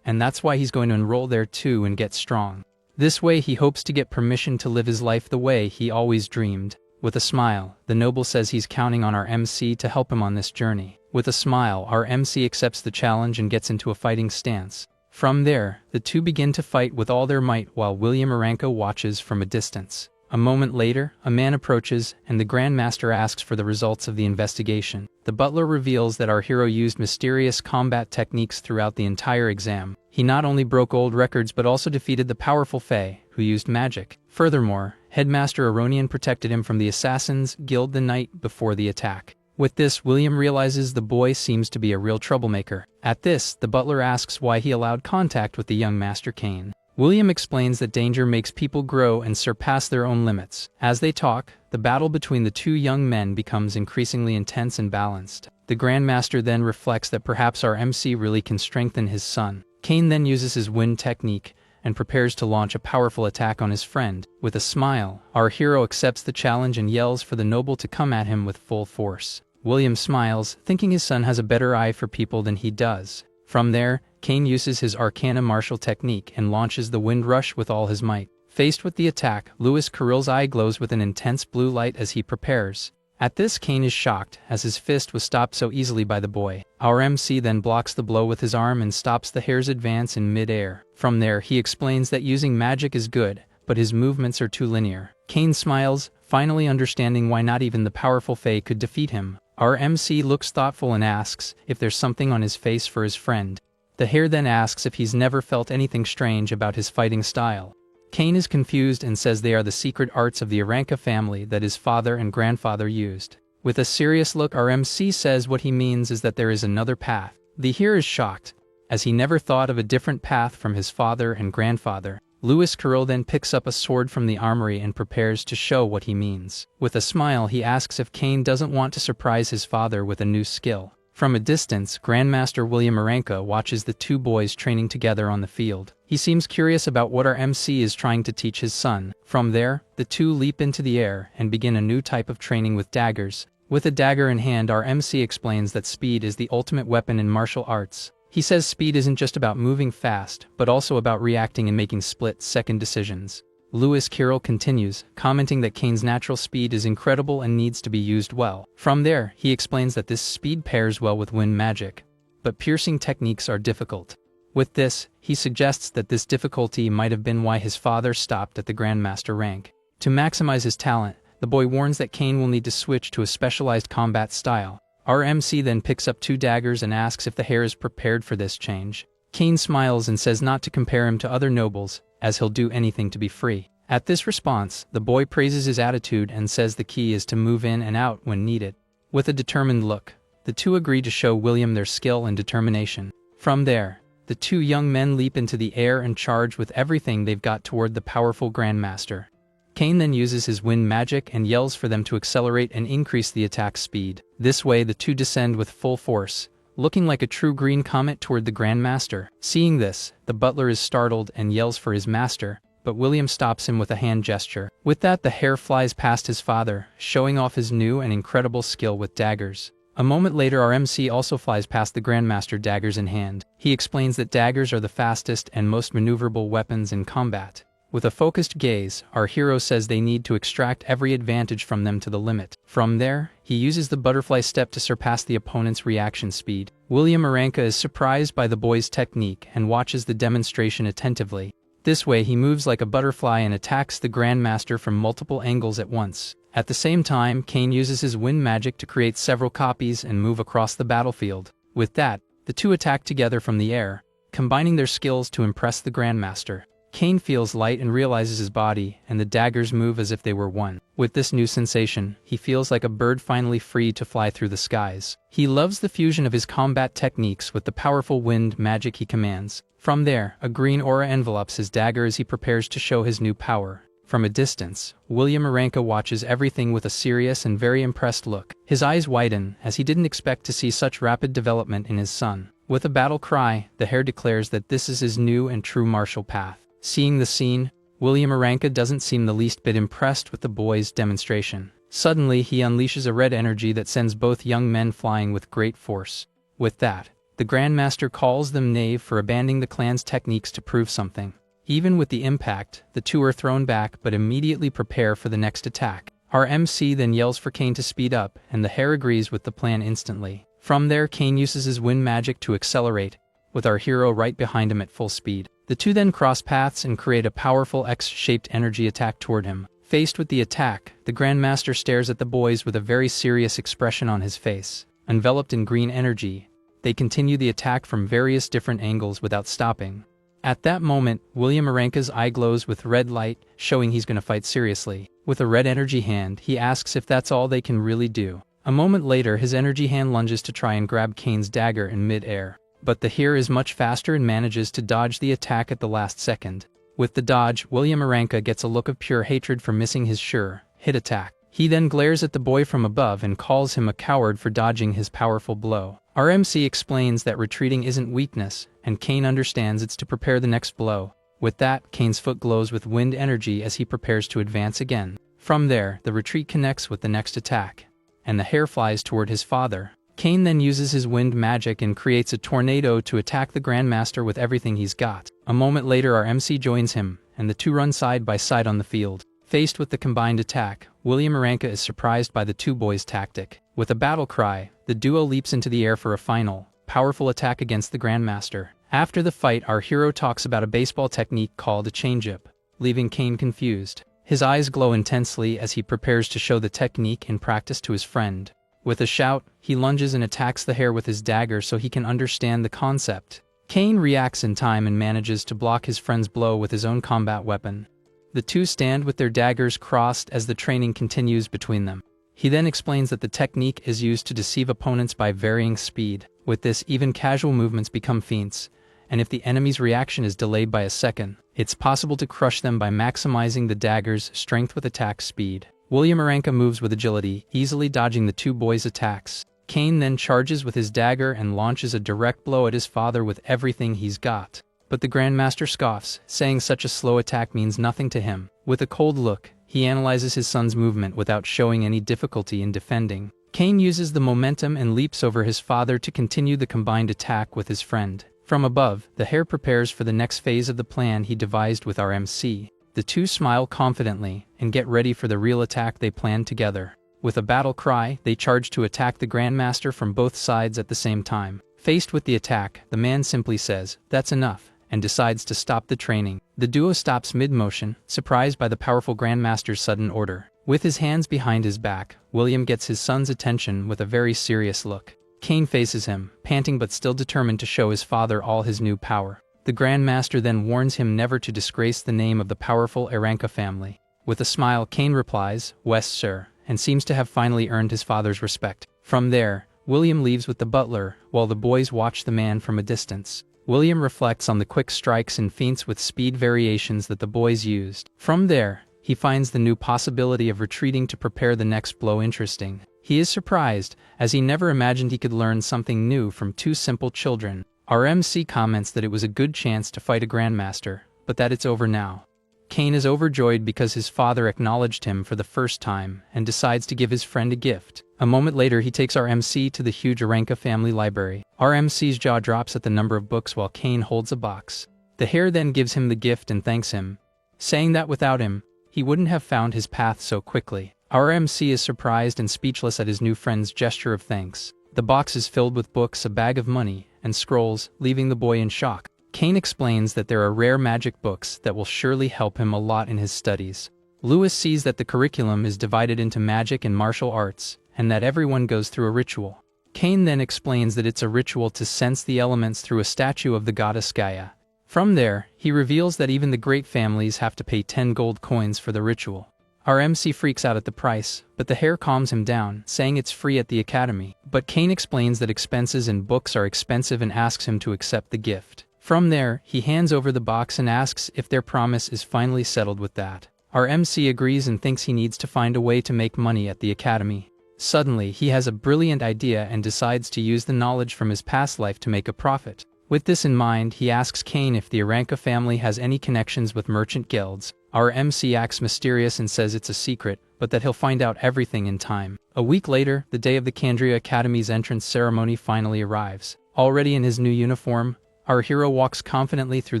and that's why he's going to enroll there too and get strong. This way he hopes to get permission to live his life the way he always dreamed. With a smile, the noble says he's counting on our MC to help him on this journey. With a smile, our MC accepts the challenge and gets into a fighting stance. From there, the two begin to fight with all their might while William Aranko watches from a distance. A moment later, a man approaches, and the Grandmaster asks for the results of the investigation. The butler reveals that our hero used mysterious combat techniques throughout the entire exam. He not only broke old records but also defeated the powerful Fae, who used magic. Furthermore, Headmaster Aronian protected him from the Assassins Guild the night before the attack. With this, William realizes the boy seems to be a real troublemaker. At this, the butler asks why he allowed contact with the young Master Cain. William explains that danger makes people grow and surpass their own limits. As they talk, the battle between the two young men becomes increasingly intense and balanced. The Grandmaster then reflects that perhaps our MC really can strengthen his son. Cain then uses his wind technique and prepares to launch a powerful attack on his friend. With a smile, our hero accepts the challenge and yells for the noble to come at him with full force. William smiles, thinking his son has a better eye for people than he does. From there, Cain uses his Arcana martial technique and launches the Wind Rush with all his might. Faced with the attack, Lewis Carrill's eye glows with an intense blue light as he prepares. At this, Cain is shocked, as his fist was stopped so easily by the boy. Our MC then blocks the blow with his arm and stops the hair's advance in mid-air. From there, he explains that using magic is good, but his movements are too linear. Cain smiles, finally understanding why not even the powerful Fae could defeat him. Our MC looks thoughtful and asks if there's something on his face for his friend. The hare then asks if he's never felt anything strange about his fighting style. Cain is confused and says they are the secret arts of the Aranka family that his father and grandfather used. With a serious look, our MC says what he means is that there is another path. The hare is shocked, as he never thought of a different path from his father and grandfather. Lewis Carroll then picks up a sword from the armory and prepares to show what he means. With a smile, he asks if Cain doesn't want to surprise his father with a new skill. From a distance, Grandmaster William Aranka watches the two boys training together on the field. He seems curious about what our MC is trying to teach his son. From there, the two leap into the air and begin a new type of training with daggers. With a dagger in hand, our MC explains that speed is the ultimate weapon in martial arts. He says speed isn't just about moving fast, but also about reacting and making split-second decisions. Lewis Carroll continues, commenting that Cain's natural speed is incredible and needs to be used well. From there, he explains that this speed pairs well with wind magic, but piercing techniques are difficult. With this, he suggests that this difficulty might have been why his father stopped at the Grandmaster rank. To maximize his talent, the boy warns that Cain will need to switch to a specialized combat style. Our MC then picks up two daggers and asks if the hare is prepared for this change. Cain smiles and says not to compare him to other nobles, as he'll do anything to be free. At this response, the boy praises his attitude and says the key is to move in and out when needed. With a determined look, the two agree to show William their skill and determination. From there, the two young men leap into the air and charge with everything they've got toward the powerful Grandmaster. Cain then uses his wind magic and yells for them to accelerate and increase the attack speed. This way, the two descend with full force, looking like a true green comet toward the Grandmaster. Seeing this, the butler is startled and yells for his master, but William stops him with a hand gesture. With that, the hare flies past his father, showing off his new and incredible skill with daggers. A moment later our MC also flies past the Grandmaster, daggers in hand. He explains that daggers are the fastest and most maneuverable weapons in combat. With a focused gaze, our hero says they need to extract every advantage from them to the limit. From there, he uses the butterfly step to surpass the opponent's reaction speed. William Aranka is surprised by the boy's technique and watches the demonstration attentively. This way he moves like a butterfly and attacks the Grandmaster from multiple angles at once. At the same time, Kane uses his wind magic to create several copies and move across the battlefield. With that, the two attack together from the air, combining their skills to impress the Grandmaster. Kane feels light and realizes his body and the daggers move as if they were one. With this new sensation, he feels like a bird finally free to fly through the skies. He loves the fusion of his combat techniques with the powerful wind magic he commands. From there, a green aura envelopes his dagger as he prepares to show his new power. From a distance, William Aranka watches everything with a serious and very impressed look. His eyes widen, as he didn't expect to see such rapid development in his son. With a battle cry, the heir declares that this is his new and true martial path. Seeing the scene, William Aranka doesn't seem the least bit impressed with the boy's demonstration. Suddenly, he unleashes a red energy that sends both young men flying with great force. With that, the Grandmaster calls them knave for abandoning the clan's techniques to prove something. Even with the impact, the two are thrown back but immediately prepare for the next attack. Our MC then yells for Kane to speed up, and the heir agrees with the plan instantly. From there, Kane uses his wind magic to accelerate, with our hero right behind him at full speed. The two then cross paths and create a powerful X-shaped energy attack toward him. Faced with the attack, the Grandmaster stares at the boys with a very serious expression on his face. Enveloped in green energy, they continue the attack from various different angles without stopping. At that moment, William Aranka's eye glows with red light, showing he's going to fight seriously. With a red energy hand, he asks if that's all they can really do. A moment later, his energy hand lunges to try and grab Kane's dagger in mid-air. But the hero is much faster and manages to dodge the attack at the last second. With the dodge, William Aranka gets a look of pure hatred for missing his sure hit attack. He then glares at the boy from above and calls him a coward for dodging his powerful blow. Our MC explains that retreating isn't weakness, and Kane understands it's to prepare the next blow. With that, Kane's foot glows with wind energy as he prepares to advance again. From there, the retreat connects with the next attack, and the hare flies toward his father. Kane then uses his wind magic and creates a tornado to attack the Grandmaster with everything he's got. A moment later our MC joins him, and the two run side by side on the field. Faced with the combined attack, William Aranka is surprised by the two boys' tactic. With a battle cry, the duo leaps into the air for a final, powerful attack against the Grandmaster. After the fight, our hero talks about a baseball technique called a changeup, leaving Kane confused. His eyes glow intensely as he prepares to show the technique in practice to his friend. With a shout, he lunges and attacks the hare with his dagger so he can understand the concept. Kane reacts in time and manages to block his friend's blow with his own combat weapon. The two stand with their daggers crossed as the training continues between them. He then explains that the technique is used to deceive opponents by varying speed. With this, even casual movements become feints, and if the enemy's reaction is delayed by a second, it's possible to crush them by maximizing the dagger's strength with attack speed. William Aranka moves with agility, easily dodging the two boys' attacks. Kane then charges with his dagger and launches a direct blow at his father with everything he's got. But the Grandmaster scoffs, saying such a slow attack means nothing to him. With a cold look, he analyzes his son's movement without showing any difficulty in defending. Kane uses the momentum and leaps over his father to continue the combined attack with his friend. From above, the hare prepares for the next phase of the plan he devised with our MC. The two smile confidently and get ready for the real attack they planned together. With a battle cry, they charge to attack the Grandmaster from both sides at the same time. Faced with the attack, the man simply says, "That's enough," and decides to stop the training. The duo stops mid-motion, surprised by the powerful Grandmaster's sudden order. With his hands behind his back, William gets his son's attention with a very serious look. Kane faces him, panting but still determined to show his father all his new power. The Grandmaster then warns him never to disgrace the name of the powerful Aranka family. With a smile, Kane replies, "West, sir," and seems to have finally earned his father's respect. From there, William leaves with the butler, while the boys watch the man from a distance. William reflects on the quick strikes and feints with speed variations that the boys used. From there, he finds the new possibility of retreating to prepare the next blow interesting. He is surprised, as he never imagined he could learn something new from two simple children. Our MC comments that it was a good chance to fight a Grandmaster, but that it's over now. Kane is overjoyed because his father acknowledged him for the first time and decides to give his friend a gift. A moment later, he takes our MC to the huge Aranka family library. Our MC's jaw drops at the number of books while Kane holds a box. The hare then gives him the gift and thanks him, saying that without him, he wouldn't have found his path so quickly. Our MC is surprised and speechless at his new friend's gesture of thanks. The box is filled with books, a bag of money, and scrolls, leaving the boy in shock. Kane explains that there are rare magic books that will surely help him a lot in his studies. Lewis sees that the curriculum is divided into magic and martial arts, and that everyone goes through a ritual. Kane then explains that it's a ritual to sense the elements through a statue of the goddess Gaia. From there, he reveals that even the great families have to pay 10 gold coins for the ritual. Our MC freaks out at the price, but the hare calms him down, saying it's free at the academy. But Kane explains that expenses and books are expensive and asks him to accept the gift. From there, he hands over the box and asks if their promise is finally settled with that. Our MC agrees and thinks he needs to find a way to make money at the academy. Suddenly, he has a brilliant idea and decides to use the knowledge from his past life to make a profit. With this in mind, he asks Kane if the Aranka family has any connections with merchant guilds. Our MC acts mysterious and says it's a secret, but that he'll find out everything in time. A week later, the day of the Candria Academy's entrance ceremony finally arrives. Already in his new uniform, our hero walks confidently through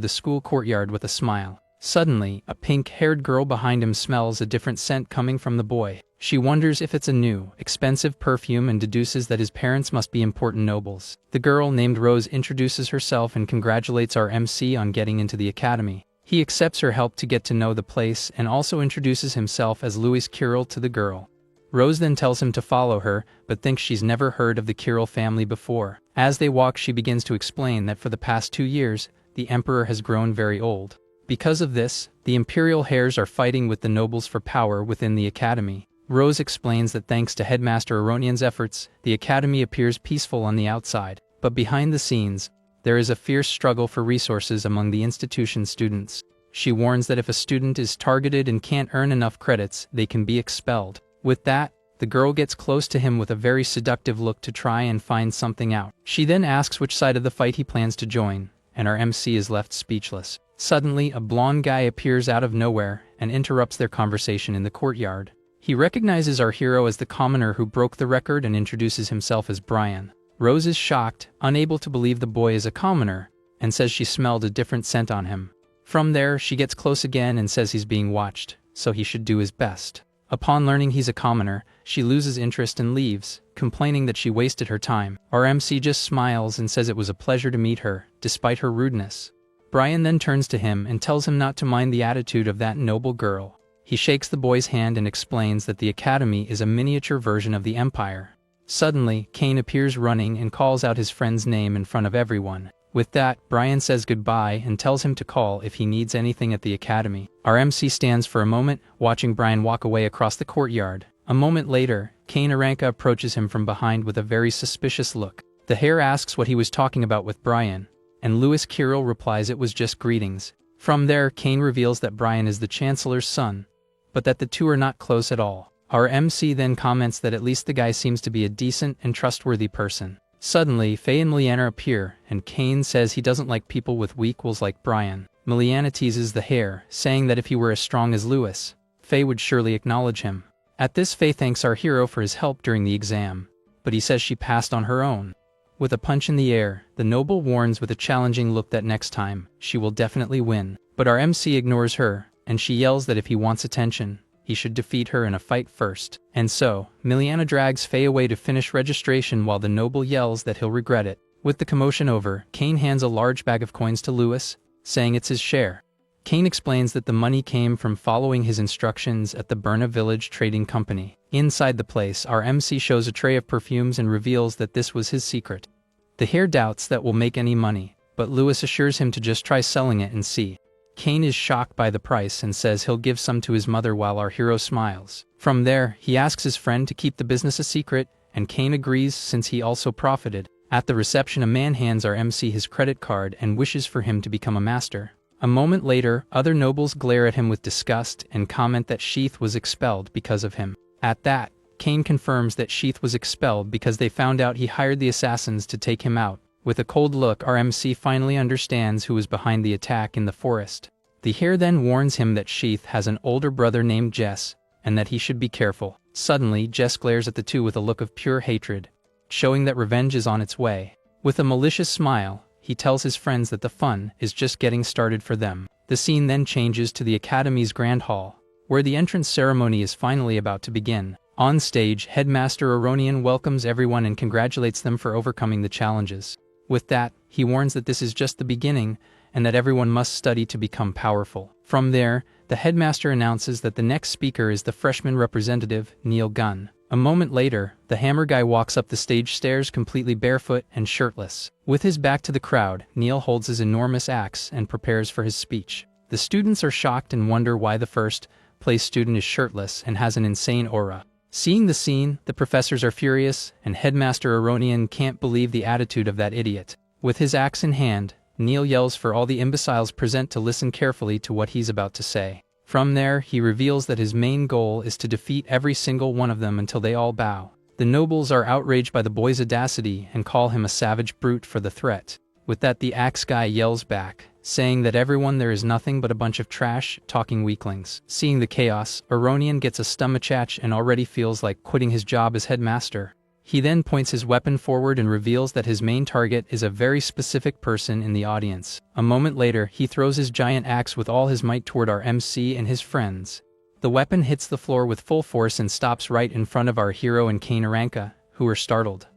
the school courtyard with a smile. Suddenly, a pink-haired girl behind him smells a different scent coming from the boy. She wonders if it's a new, expensive perfume and deduces that his parents must be important nobles. The girl, named Rose, introduces herself and congratulates our MC on getting into the academy. He accepts her help to get to know the place and also introduces himself as Louis Kirill to the girl. Rose then tells him to follow her, but thinks she's never heard of the Kirill family before. As they walk, she begins to explain that for the past 2 years, the emperor has grown very old. Because of this, the imperial hares are fighting with the nobles for power within the academy. Rose explains that thanks to Headmaster Aronian's efforts, the academy appears peaceful on the outside, but behind the scenes, there is a fierce struggle for resources among the institution's students. She warns that if a student is targeted and can't earn enough credits, they can be expelled. With that, the girl gets close to him with a very seductive look to try and find something out. She then asks which side of the fight he plans to join, and our MC is left speechless. Suddenly, a blonde guy appears out of nowhere and interrupts their conversation in the courtyard. He recognizes our hero as the commoner who broke the record and introduces himself as Brian. Rose is shocked, unable to believe the boy is a commoner, and says she smelled a different scent on him. From there, she gets close again and says he's being watched, so he should do his best. Upon learning he's a commoner, she loses interest and leaves, complaining that she wasted her time. Our MC just smiles and says it was a pleasure to meet her, despite her rudeness. Brian then turns to him and tells him not to mind the attitude of that noble girl. He shakes the boy's hand and explains that the academy is a miniature version of the Empire. Suddenly, Kane appears running and calls out his friend's name in front of everyone. With that, Brian says goodbye and tells him to call if he needs anything at the academy. Our MC stands for a moment, watching Brian walk away across the courtyard. A moment later, Kane Aranka approaches him from behind with a very suspicious look. The hare asks what he was talking about with Brian, and Louis Kirill replies it was just greetings. From there, Kane reveals that Brian is the Chancellor's son, but that the two are not close at all. Our MC then comments that at least the guy seems to be a decent and trustworthy person. Suddenly, Faye and Miliana appear, and Kane says he doesn't like people with weak wills like Brian. Miliana teases the hare, saying that if he were as strong as Louis, Faye would surely acknowledge him. At this, Faye thanks our hero for his help during the exam, but he says she passed on her own. With a punch in the air, the noble warns with a challenging look that next time, she will definitely win. But our MC ignores her, and she yells that if he wants attention, he should defeat her in a fight first. And so, Miliana drags Faye away to finish registration while the noble yells that he'll regret it. With the commotion over, Kane hands a large bag of coins to Louis, saying it's his share. Kane explains that the money came from following his instructions at the Berna Village Trading Company. Inside the place, our MC shows a tray of perfumes and reveals that this was his secret. The hare doubts that will make any money, but Louis assures him to just try selling it and see. Kane is shocked by the price and says he'll give some to his mother while our hero smiles. From there, he asks his friend to keep the business a secret, and Kane agrees since he also profited. At the reception, a man hands our MC his credit card and wishes for him to become a master. A moment later, other nobles glare at him with disgust and comment that Sheath was expelled because of him. At that, Kane confirms that Sheath was expelled because they found out he hired the assassins to take him out. With a cold look, our MC finally understands who was behind the attack in the forest. The hare then warns him that Sheath has an older brother named Jess, and that he should be careful. Suddenly, Jess glares at the two with a look of pure hatred, showing that revenge is on its way. With a malicious smile, he tells his friends that the fun is just getting started for them. The scene then changes to the Academy's Grand Hall, where the entrance ceremony is finally about to begin. On stage, Headmaster Aronian welcomes everyone and congratulates them for overcoming the challenges. With that, he warns that this is just the beginning, and that everyone must study to become powerful. From there, the headmaster announces that the next speaker is the freshman representative, Neil Gunn. A moment later, the hammer guy walks up the stage stairs completely barefoot and shirtless. With his back to the crowd, Neil holds his enormous axe and prepares for his speech. The students are shocked and wonder why the first-place student is shirtless and has an insane aura. Seeing the scene, the professors are furious, and Headmaster Aronian can't believe the attitude of that idiot. With his axe in hand, Neil yells for all the imbeciles present to listen carefully to what he's about to say. From there, he reveals that his main goal is to defeat every single one of them until they all bow. The nobles are outraged by the boy's audacity and call him a savage brute for the threat. With that, the axe guy yells back, saying that everyone there is nothing but a bunch of trash-talking weaklings. Seeing the chaos, Aronian gets a stomachache and already feels like quitting his job as headmaster. He then points his weapon forward and reveals that his main target is a very specific person in the audience. A moment later, he throws his giant axe with all his might toward our MC and his friends. The weapon hits the floor with full force and stops right in front of our hero and Kane Aranka, who are startled.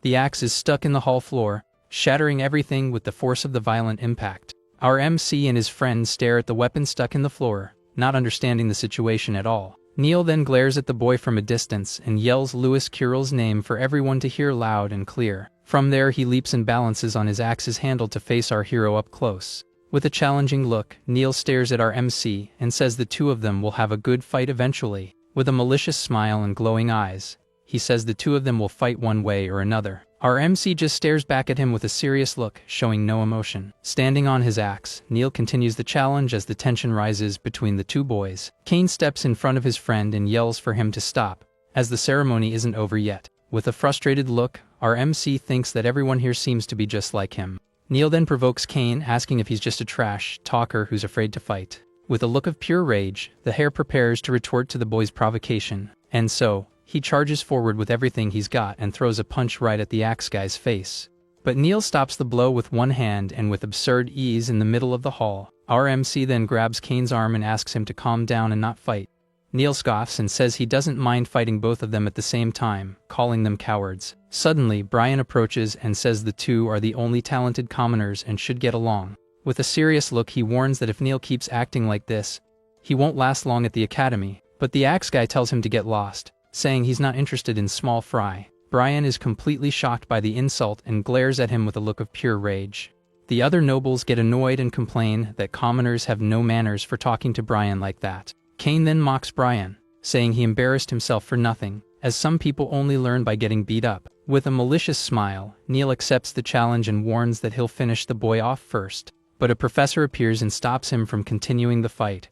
The axe is stuck in the hall floor, shattering everything with the force of the violent impact. Our MC and his friends stare at the weapon stuck in the floor, not understanding the situation at all. Neil then glares at the boy from a distance and yells Lewis Carroll's name for everyone to hear loud and clear. From there, he leaps and balances on his axe's handle to face our hero up close. With a challenging look, Neil stares at our MC and says the two of them will have a good fight eventually. With a malicious smile and glowing eyes, he says the two of them will fight one way or another. Our MC just stares back at him with a serious look, showing no emotion. Standing on his axe, Neil continues the challenge as the tension rises between the two boys. Kane steps in front of his friend and yells for him to stop, as the ceremony isn't over yet. With a frustrated look, our MC thinks that everyone here seems to be just like him. Neil then provokes Kane, asking if he's just a trash talker who's afraid to fight. With a look of pure rage, the hare prepares to retort to the boy's provocation, and so, he charges forward with everything he's got and throws a punch right at the axe guy's face. But Neil stops the blow with one hand and with absurd ease in the middle of the hall. Our MC then grabs Kane's arm and asks him to calm down and not fight. Neil scoffs and says he doesn't mind fighting both of them at the same time, calling them cowards. Suddenly, Brian approaches and says the two are the only talented commoners and should get along. With a serious look, he warns that if Neil keeps acting like this, he won't last long at the academy. But the axe guy tells him to get lost, saying he's not interested in small fry. Brian is completely shocked by the insult and glares at him with a look of pure rage. The other nobles get annoyed and complain that commoners have no manners for talking to Brian like that. Kane then mocks Brian, saying he embarrassed himself for nothing, as some people only learn by getting beat up. With a malicious smile, Neil accepts the challenge and warns that he'll finish the boy off first. But a professor appears and stops him from continuing the fight,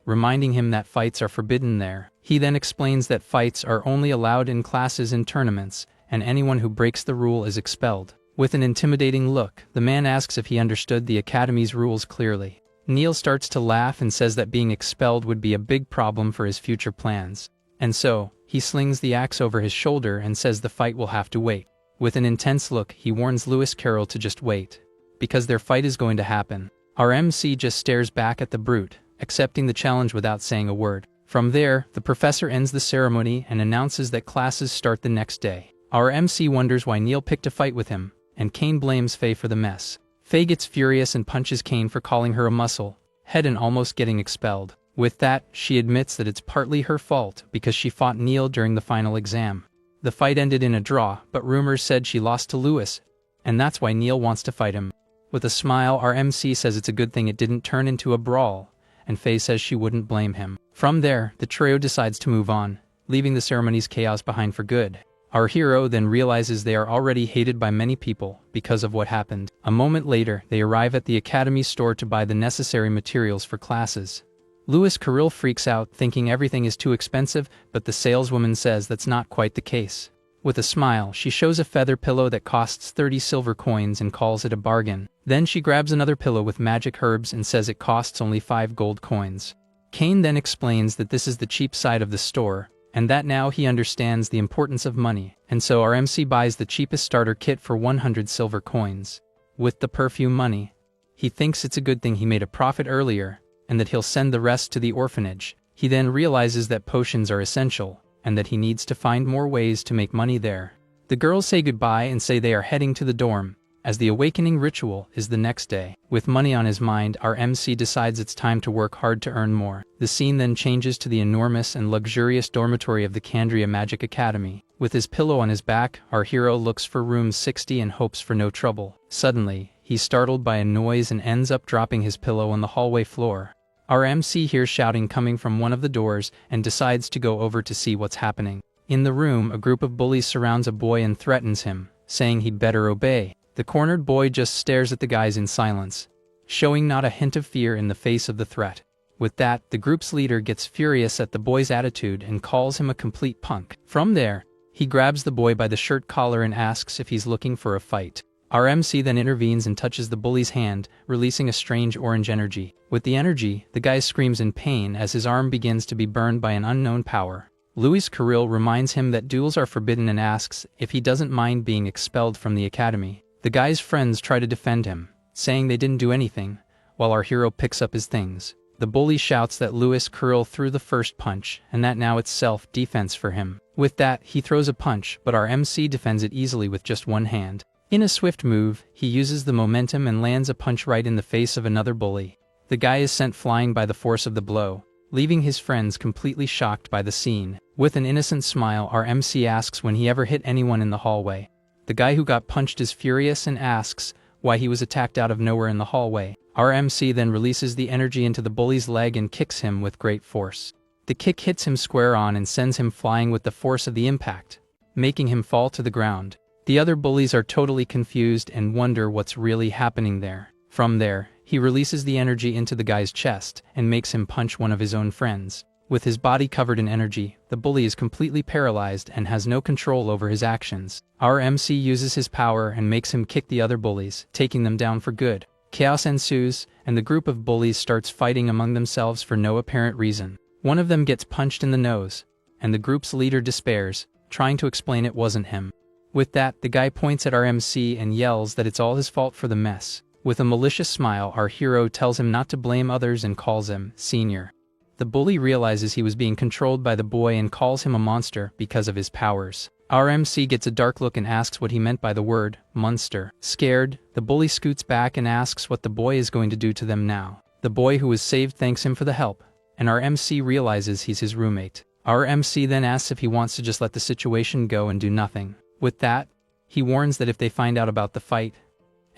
reminding him that fights are forbidden there. He then explains that fights are only allowed in classes and tournaments, and anyone who breaks the rule is expelled. With an intimidating look, the man asks if he understood the academy's rules clearly. Neil starts to laugh and says that being expelled would be a big problem for his future plans. And so, he slings the axe over his shoulder and says the fight will have to wait. With an intense look, he warns Lewis Carroll to just wait, because their fight is going to happen. Our MC just stares back at the brute, accepting the challenge without saying a word. From there, the professor ends the ceremony and announces that classes start the next day. Our MC wonders why Neil picked a fight with him, and Kane blames Faye for the mess. Faye gets furious and punches Kane for calling her a muscle head and almost getting expelled. With that, she admits that it's partly her fault because she fought Neil during the final exam. The fight ended in a draw, but rumors said she lost to Lewis, and that's why Neil wants to fight him. With a smile, our MC says it's a good thing it didn't turn into a brawl, and Faye says she wouldn't blame him. From there, the trio decides to move on, leaving the ceremony's chaos behind for good. Our hero then realizes they are already hated by many people because of what happened. A moment later, they arrive at the academy store to buy the necessary materials for classes. Lewis Carroll freaks out, thinking everything is too expensive, but the saleswoman says that's not quite the case. With a smile, she shows a feather pillow that costs 30 silver coins and calls it a bargain. Then she grabs another pillow with magic herbs and says it costs only 5 gold coins. Kane then explains that this is the cheap side of the store, and that now he understands the importance of money, and so our MC buys the cheapest starter kit for 100 silver coins. With the perfume money, he thinks it's a good thing he made a profit earlier, and that he'll send the rest to the orphanage. He then realizes that potions are essential, and that he needs to find more ways to make money there. The girls say goodbye and say they are heading to the dorm, as the awakening ritual is the next day. With money on his mind, our MC decides it's time to work hard to earn more. The scene then changes to the enormous and luxurious dormitory of the Candria Magic Academy. With his pillow on his back, our hero looks for room 60 and hopes for no trouble. Suddenly, he's startled by a noise and ends up dropping his pillow on the hallway floor. Our MC hears shouting coming from one of the doors and decides to go over to see what's happening. In the room, a group of bullies surrounds a boy and threatens him, saying he'd better obey. The cornered boy just stares at the guys in silence, showing not a hint of fear in the face of the threat. With that, the group's leader gets furious at the boy's attitude and calls him a complete punk. From there, he grabs the boy by the shirt collar and asks if he's looking for a fight. Our MC then intervenes and touches the bully's hand, releasing a strange orange energy. With the energy, the guy screams in pain as his arm begins to be burned by an unknown power. Luis Carril reminds him that duels are forbidden and asks if he doesn't mind being expelled from the academy. The guy's friends try to defend him, saying they didn't do anything, while our hero picks up his things. The bully shouts that Luis Carril threw the first punch, and that now it's self-defense for him. With that, he throws a punch, but our MC defends it easily with just one hand. In a swift move, he uses the momentum and lands a punch right in the face of another bully. The guy is sent flying by the force of the blow, leaving his friends completely shocked by the scene. With an innocent smile, our MC asks when he ever hit anyone in the hallway. The guy who got punched is furious and asks why he was attacked out of nowhere in the hallway. Our MC then releases the energy into the bully's leg and kicks him with great force. The kick hits him square on and sends him flying with the force of the impact, making him fall to the ground. The other bullies are totally confused and wonder what's really happening there. From there, he releases the energy into the guy's chest and makes him punch one of his own friends. With his body covered in energy, the bully is completely paralyzed and has no control over his actions. Our MC uses his power and makes him kick the other bullies, taking them down for good. Chaos ensues, and the group of bullies starts fighting among themselves for no apparent reason. One of them gets punched in the nose, and the group's leader despairs, trying to explain it wasn't him. With that, the guy points at our MC and yells that it's all his fault for the mess. With a malicious smile, our hero tells him not to blame others and calls him Senior. The bully realizes he was being controlled by the boy and calls him a monster because of his powers. Our MC gets a dark look and asks what he meant by the word monster. Scared, the bully scoots back and asks what the boy is going to do to them now. The boy who was saved thanks him for the help, and our MC realizes he's his roommate. Our MC then asks if he wants to just let the situation go and do nothing. With that, he warns that if they find out about the fight,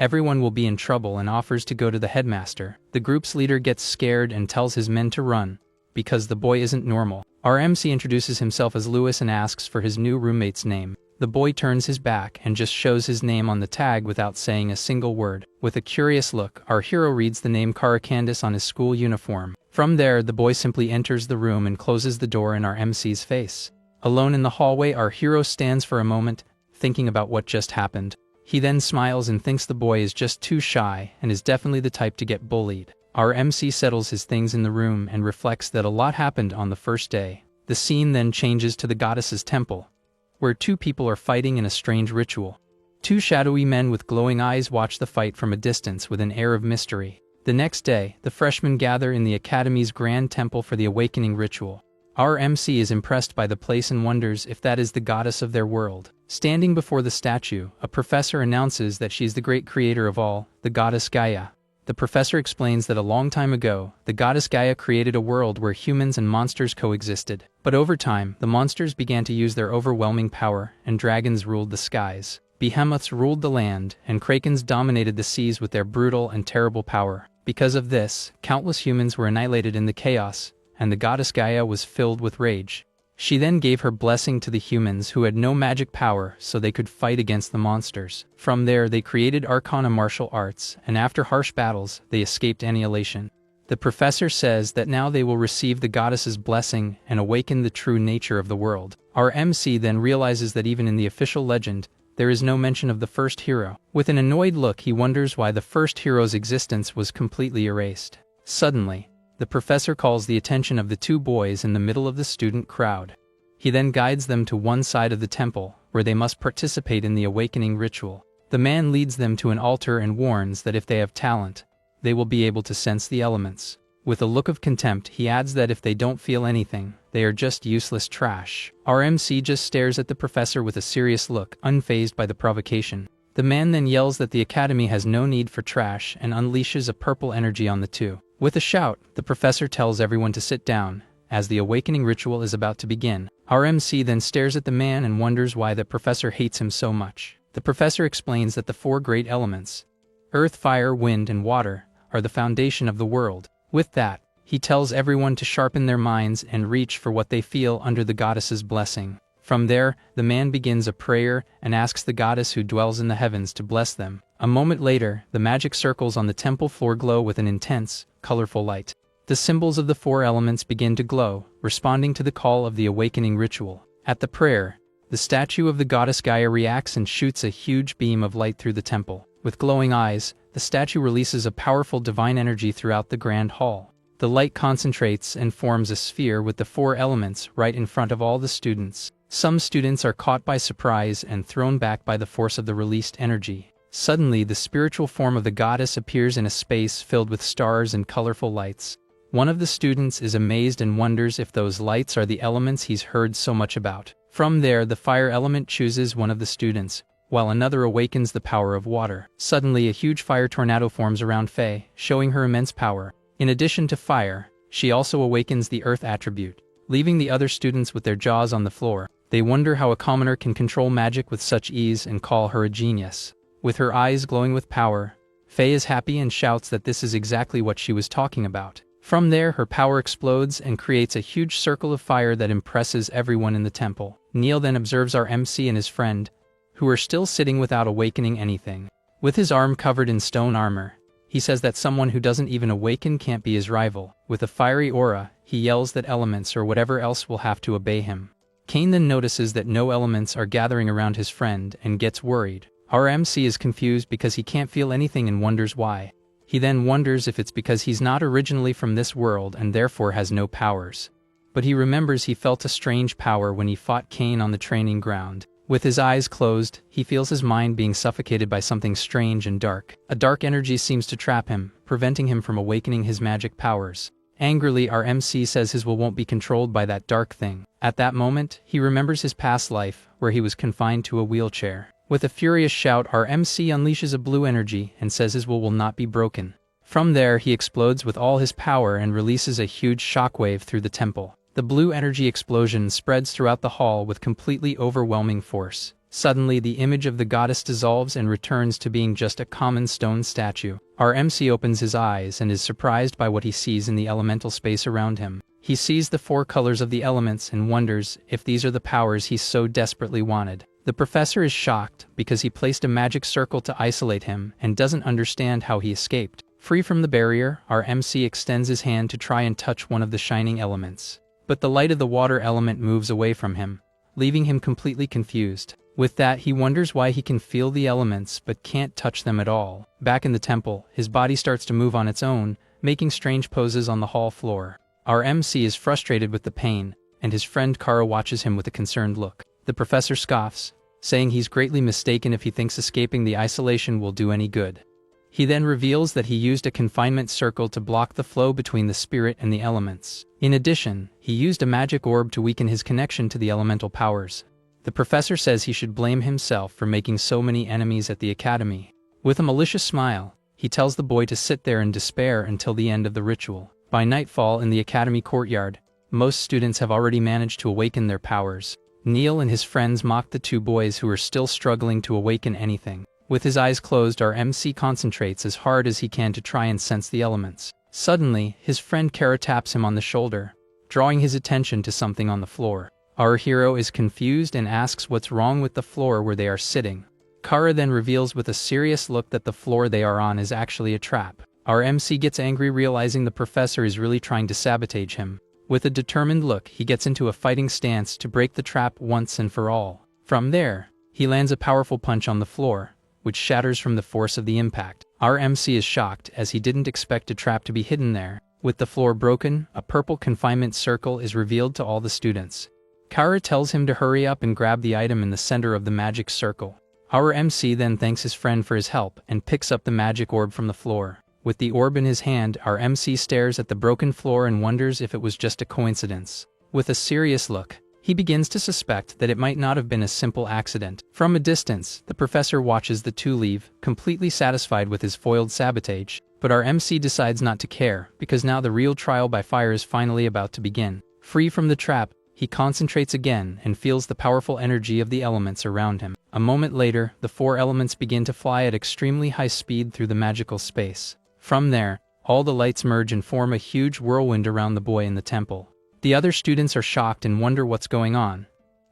everyone will be in trouble and offers to go to the headmaster. The group's leader gets scared and tells his men to run, because the boy isn't normal. Our MC introduces himself as Lewis and asks for his new roommate's name. The boy turns his back and just shows his name on the tag without saying a single word. With a curious look, our hero reads the name Caracandis on his school uniform. From there, the boy simply enters the room and closes the door in our MC's face. Alone in the hallway, our hero stands for a moment, thinking about what just happened. He then smiles and thinks the boy is just too shy and is definitely the type to get bullied. Our MC settles his things in the room and reflects that a lot happened on the first day. The scene then changes to the goddess's temple, where two people are fighting in a strange ritual. Two shadowy men with glowing eyes watch the fight from a distance with an air of mystery. The next day, the freshmen gather in the Academy's grand temple for the awakening ritual. Our MC is impressed by the place and wonders if that is the goddess of their world. Standing before the statue, a professor announces that she is the great creator of all, the goddess Gaia. The professor explains that a long time ago, the goddess Gaia created a world where humans and monsters coexisted. But over time, the monsters began to use their overwhelming power, and dragons ruled the skies. Behemoths ruled the land, and krakens dominated the seas with their brutal and terrible power. Because of this, countless humans were annihilated in the chaos, and the goddess Gaia was filled with rage. She then gave her blessing to the humans who had no magic power so they could fight against the monsters. From there, they created arcana martial arts, and after harsh battles, they escaped annihilation. The professor says that now they will receive the goddess's blessing and awaken the true nature of the world. Our MC then realizes that even in the official legend, there is no mention of the first hero. With an annoyed look, he wonders why the first hero's existence was completely erased. Suddenly, the professor calls the attention of the two boys in the middle of the student crowd. He then guides them to one side of the temple, where they must participate in the awakening ritual. The man leads them to an altar and warns that if they have talent, they will be able to sense the elements. With a look of contempt, he adds that if they don't feel anything, they are just useless trash. Our MC just stares at the professor with a serious look, unfazed by the provocation. The man then yells that the academy has no need for trash and unleashes a purple energy on the two. With a shout, the professor tells everyone to sit down, as the awakening ritual is about to begin. Our MC then stares at the man and wonders why the professor hates him so much. The professor explains that the four great elements, earth, fire, wind, and water, are the foundation of the world. With that, he tells everyone to sharpen their minds and reach for what they feel under the goddess's blessing. From there, the man begins a prayer and asks the goddess who dwells in the heavens to bless them. A moment later, the magic circles on the temple floor glow with an intense, colorful light. The symbols of the four elements begin to glow, responding to the call of the awakening ritual. At the prayer, the statue of the goddess Gaia reacts and shoots a huge beam of light through the temple. With glowing eyes, the statue releases a powerful divine energy throughout the grand hall. The light concentrates and forms a sphere with the four elements right in front of all the students. Some students are caught by surprise and thrown back by the force of the released energy. Suddenly, the spiritual form of the goddess appears in a space filled with stars and colorful lights. One of the students is amazed and wonders if those lights are the elements he's heard so much about. From there, the fire element chooses one of the students, while another awakens the power of water. Suddenly, a huge fire tornado forms around Faye, showing her immense power. In addition to fire, she also awakens the earth attribute, leaving the other students with their jaws on the floor. They wonder how a commoner can control magic with such ease and call her a genius. With her eyes glowing with power, Faye is happy and shouts that this is exactly what she was talking about. From there, her power explodes and creates a huge circle of fire that impresses everyone in the temple. Neil then observes our MC and his friend, who are still sitting without awakening anything. With his arm covered in stone armor, he says that someone who doesn't even awaken can't be his rival. With a fiery aura, he yells that elements or whatever else will have to obey him. Kane then notices that no elements are gathering around his friend and gets worried. Our MC is confused because he can't feel anything and wonders why. He then wonders if it's because he's not originally from this world and therefore has no powers. But he remembers he felt a strange power when he fought Kane on the training ground. With his eyes closed, he feels his mind being suffocated by something strange and dark. A dark energy seems to trap him, preventing him from awakening his magic powers. Angrily, our MC says his will won't be controlled by that dark thing. At that moment, he remembers his past life, where he was confined to a wheelchair. With a furious shout, our MC unleashes a blue energy and says his will not be broken. From there, he explodes with all his power and releases a huge shockwave through the temple. The blue energy explosion spreads throughout the hall with completely overwhelming force. Suddenly, the image of the goddess dissolves and returns to being just a common stone statue. Our MC opens his eyes and is surprised by what he sees in the elemental space around him. He sees the four colors of the elements and wonders if these are the powers he so desperately wanted. The professor is shocked because he placed a magic circle to isolate him and doesn't understand how he escaped. Free from the barrier, our MC extends his hand to try and touch one of the shining elements. But the light of the water element moves away from him, leaving him completely confused. With that, he wonders why he can feel the elements but can't touch them at all. Back in the temple, his body starts to move on its own, making strange poses on the hall floor. Our MC is frustrated with the pain, and his friend Kara watches him with a concerned look. The professor scoffs, saying he's greatly mistaken if he thinks escaping the isolation will do any good. He then reveals that he used a confinement circle to block the flow between the spirit and the elements. In addition, he used a magic orb to weaken his connection to the elemental powers. The professor says he should blame himself for making so many enemies at the academy. With a malicious smile, he tells the boy to sit there in despair until the end of the ritual. By nightfall in the academy courtyard, most students have already managed to awaken their powers. Neil and his friends mock the two boys who are still struggling to awaken anything. With his eyes closed, our MC concentrates as hard as he can to try and sense the elements. Suddenly, his friend Kara taps him on the shoulder, drawing his attention to something on the floor. Our hero is confused and asks what's wrong with the floor where they are sitting. Kara then reveals with a serious look that the floor they are on is actually a trap. Our MC gets angry realizing the professor is really trying to sabotage him. With a determined look, he gets into a fighting stance to break the trap once and for all. From there, he lands a powerful punch on the floor, which shatters from the force of the impact. Our MC is shocked as he didn't expect a trap to be hidden there. With the floor broken, a purple confinement circle is revealed to all the students. Kara tells him to hurry up and grab the item in the center of the magic circle. Our MC then thanks his friend for his help and picks up the magic orb from the floor. With the orb in his hand, our MC stares at the broken floor and wonders if it was just a coincidence. With a serious look, he begins to suspect that it might not have been a simple accident. From a distance, the professor watches the two leave, completely satisfied with his foiled sabotage. But our MC decides not to care, because now the real trial by fire is finally about to begin. Free from the trap, he concentrates again and feels the powerful energy of the elements around him. A moment later, the four elements begin to fly at extremely high speed through the magical space. From there, all the lights merge and form a huge whirlwind around the boy in the temple. The other students are shocked and wonder what's going on.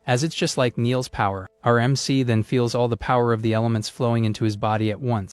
As it's just like Neil's power, our MC then feels all the power of the elements flowing into his body at once.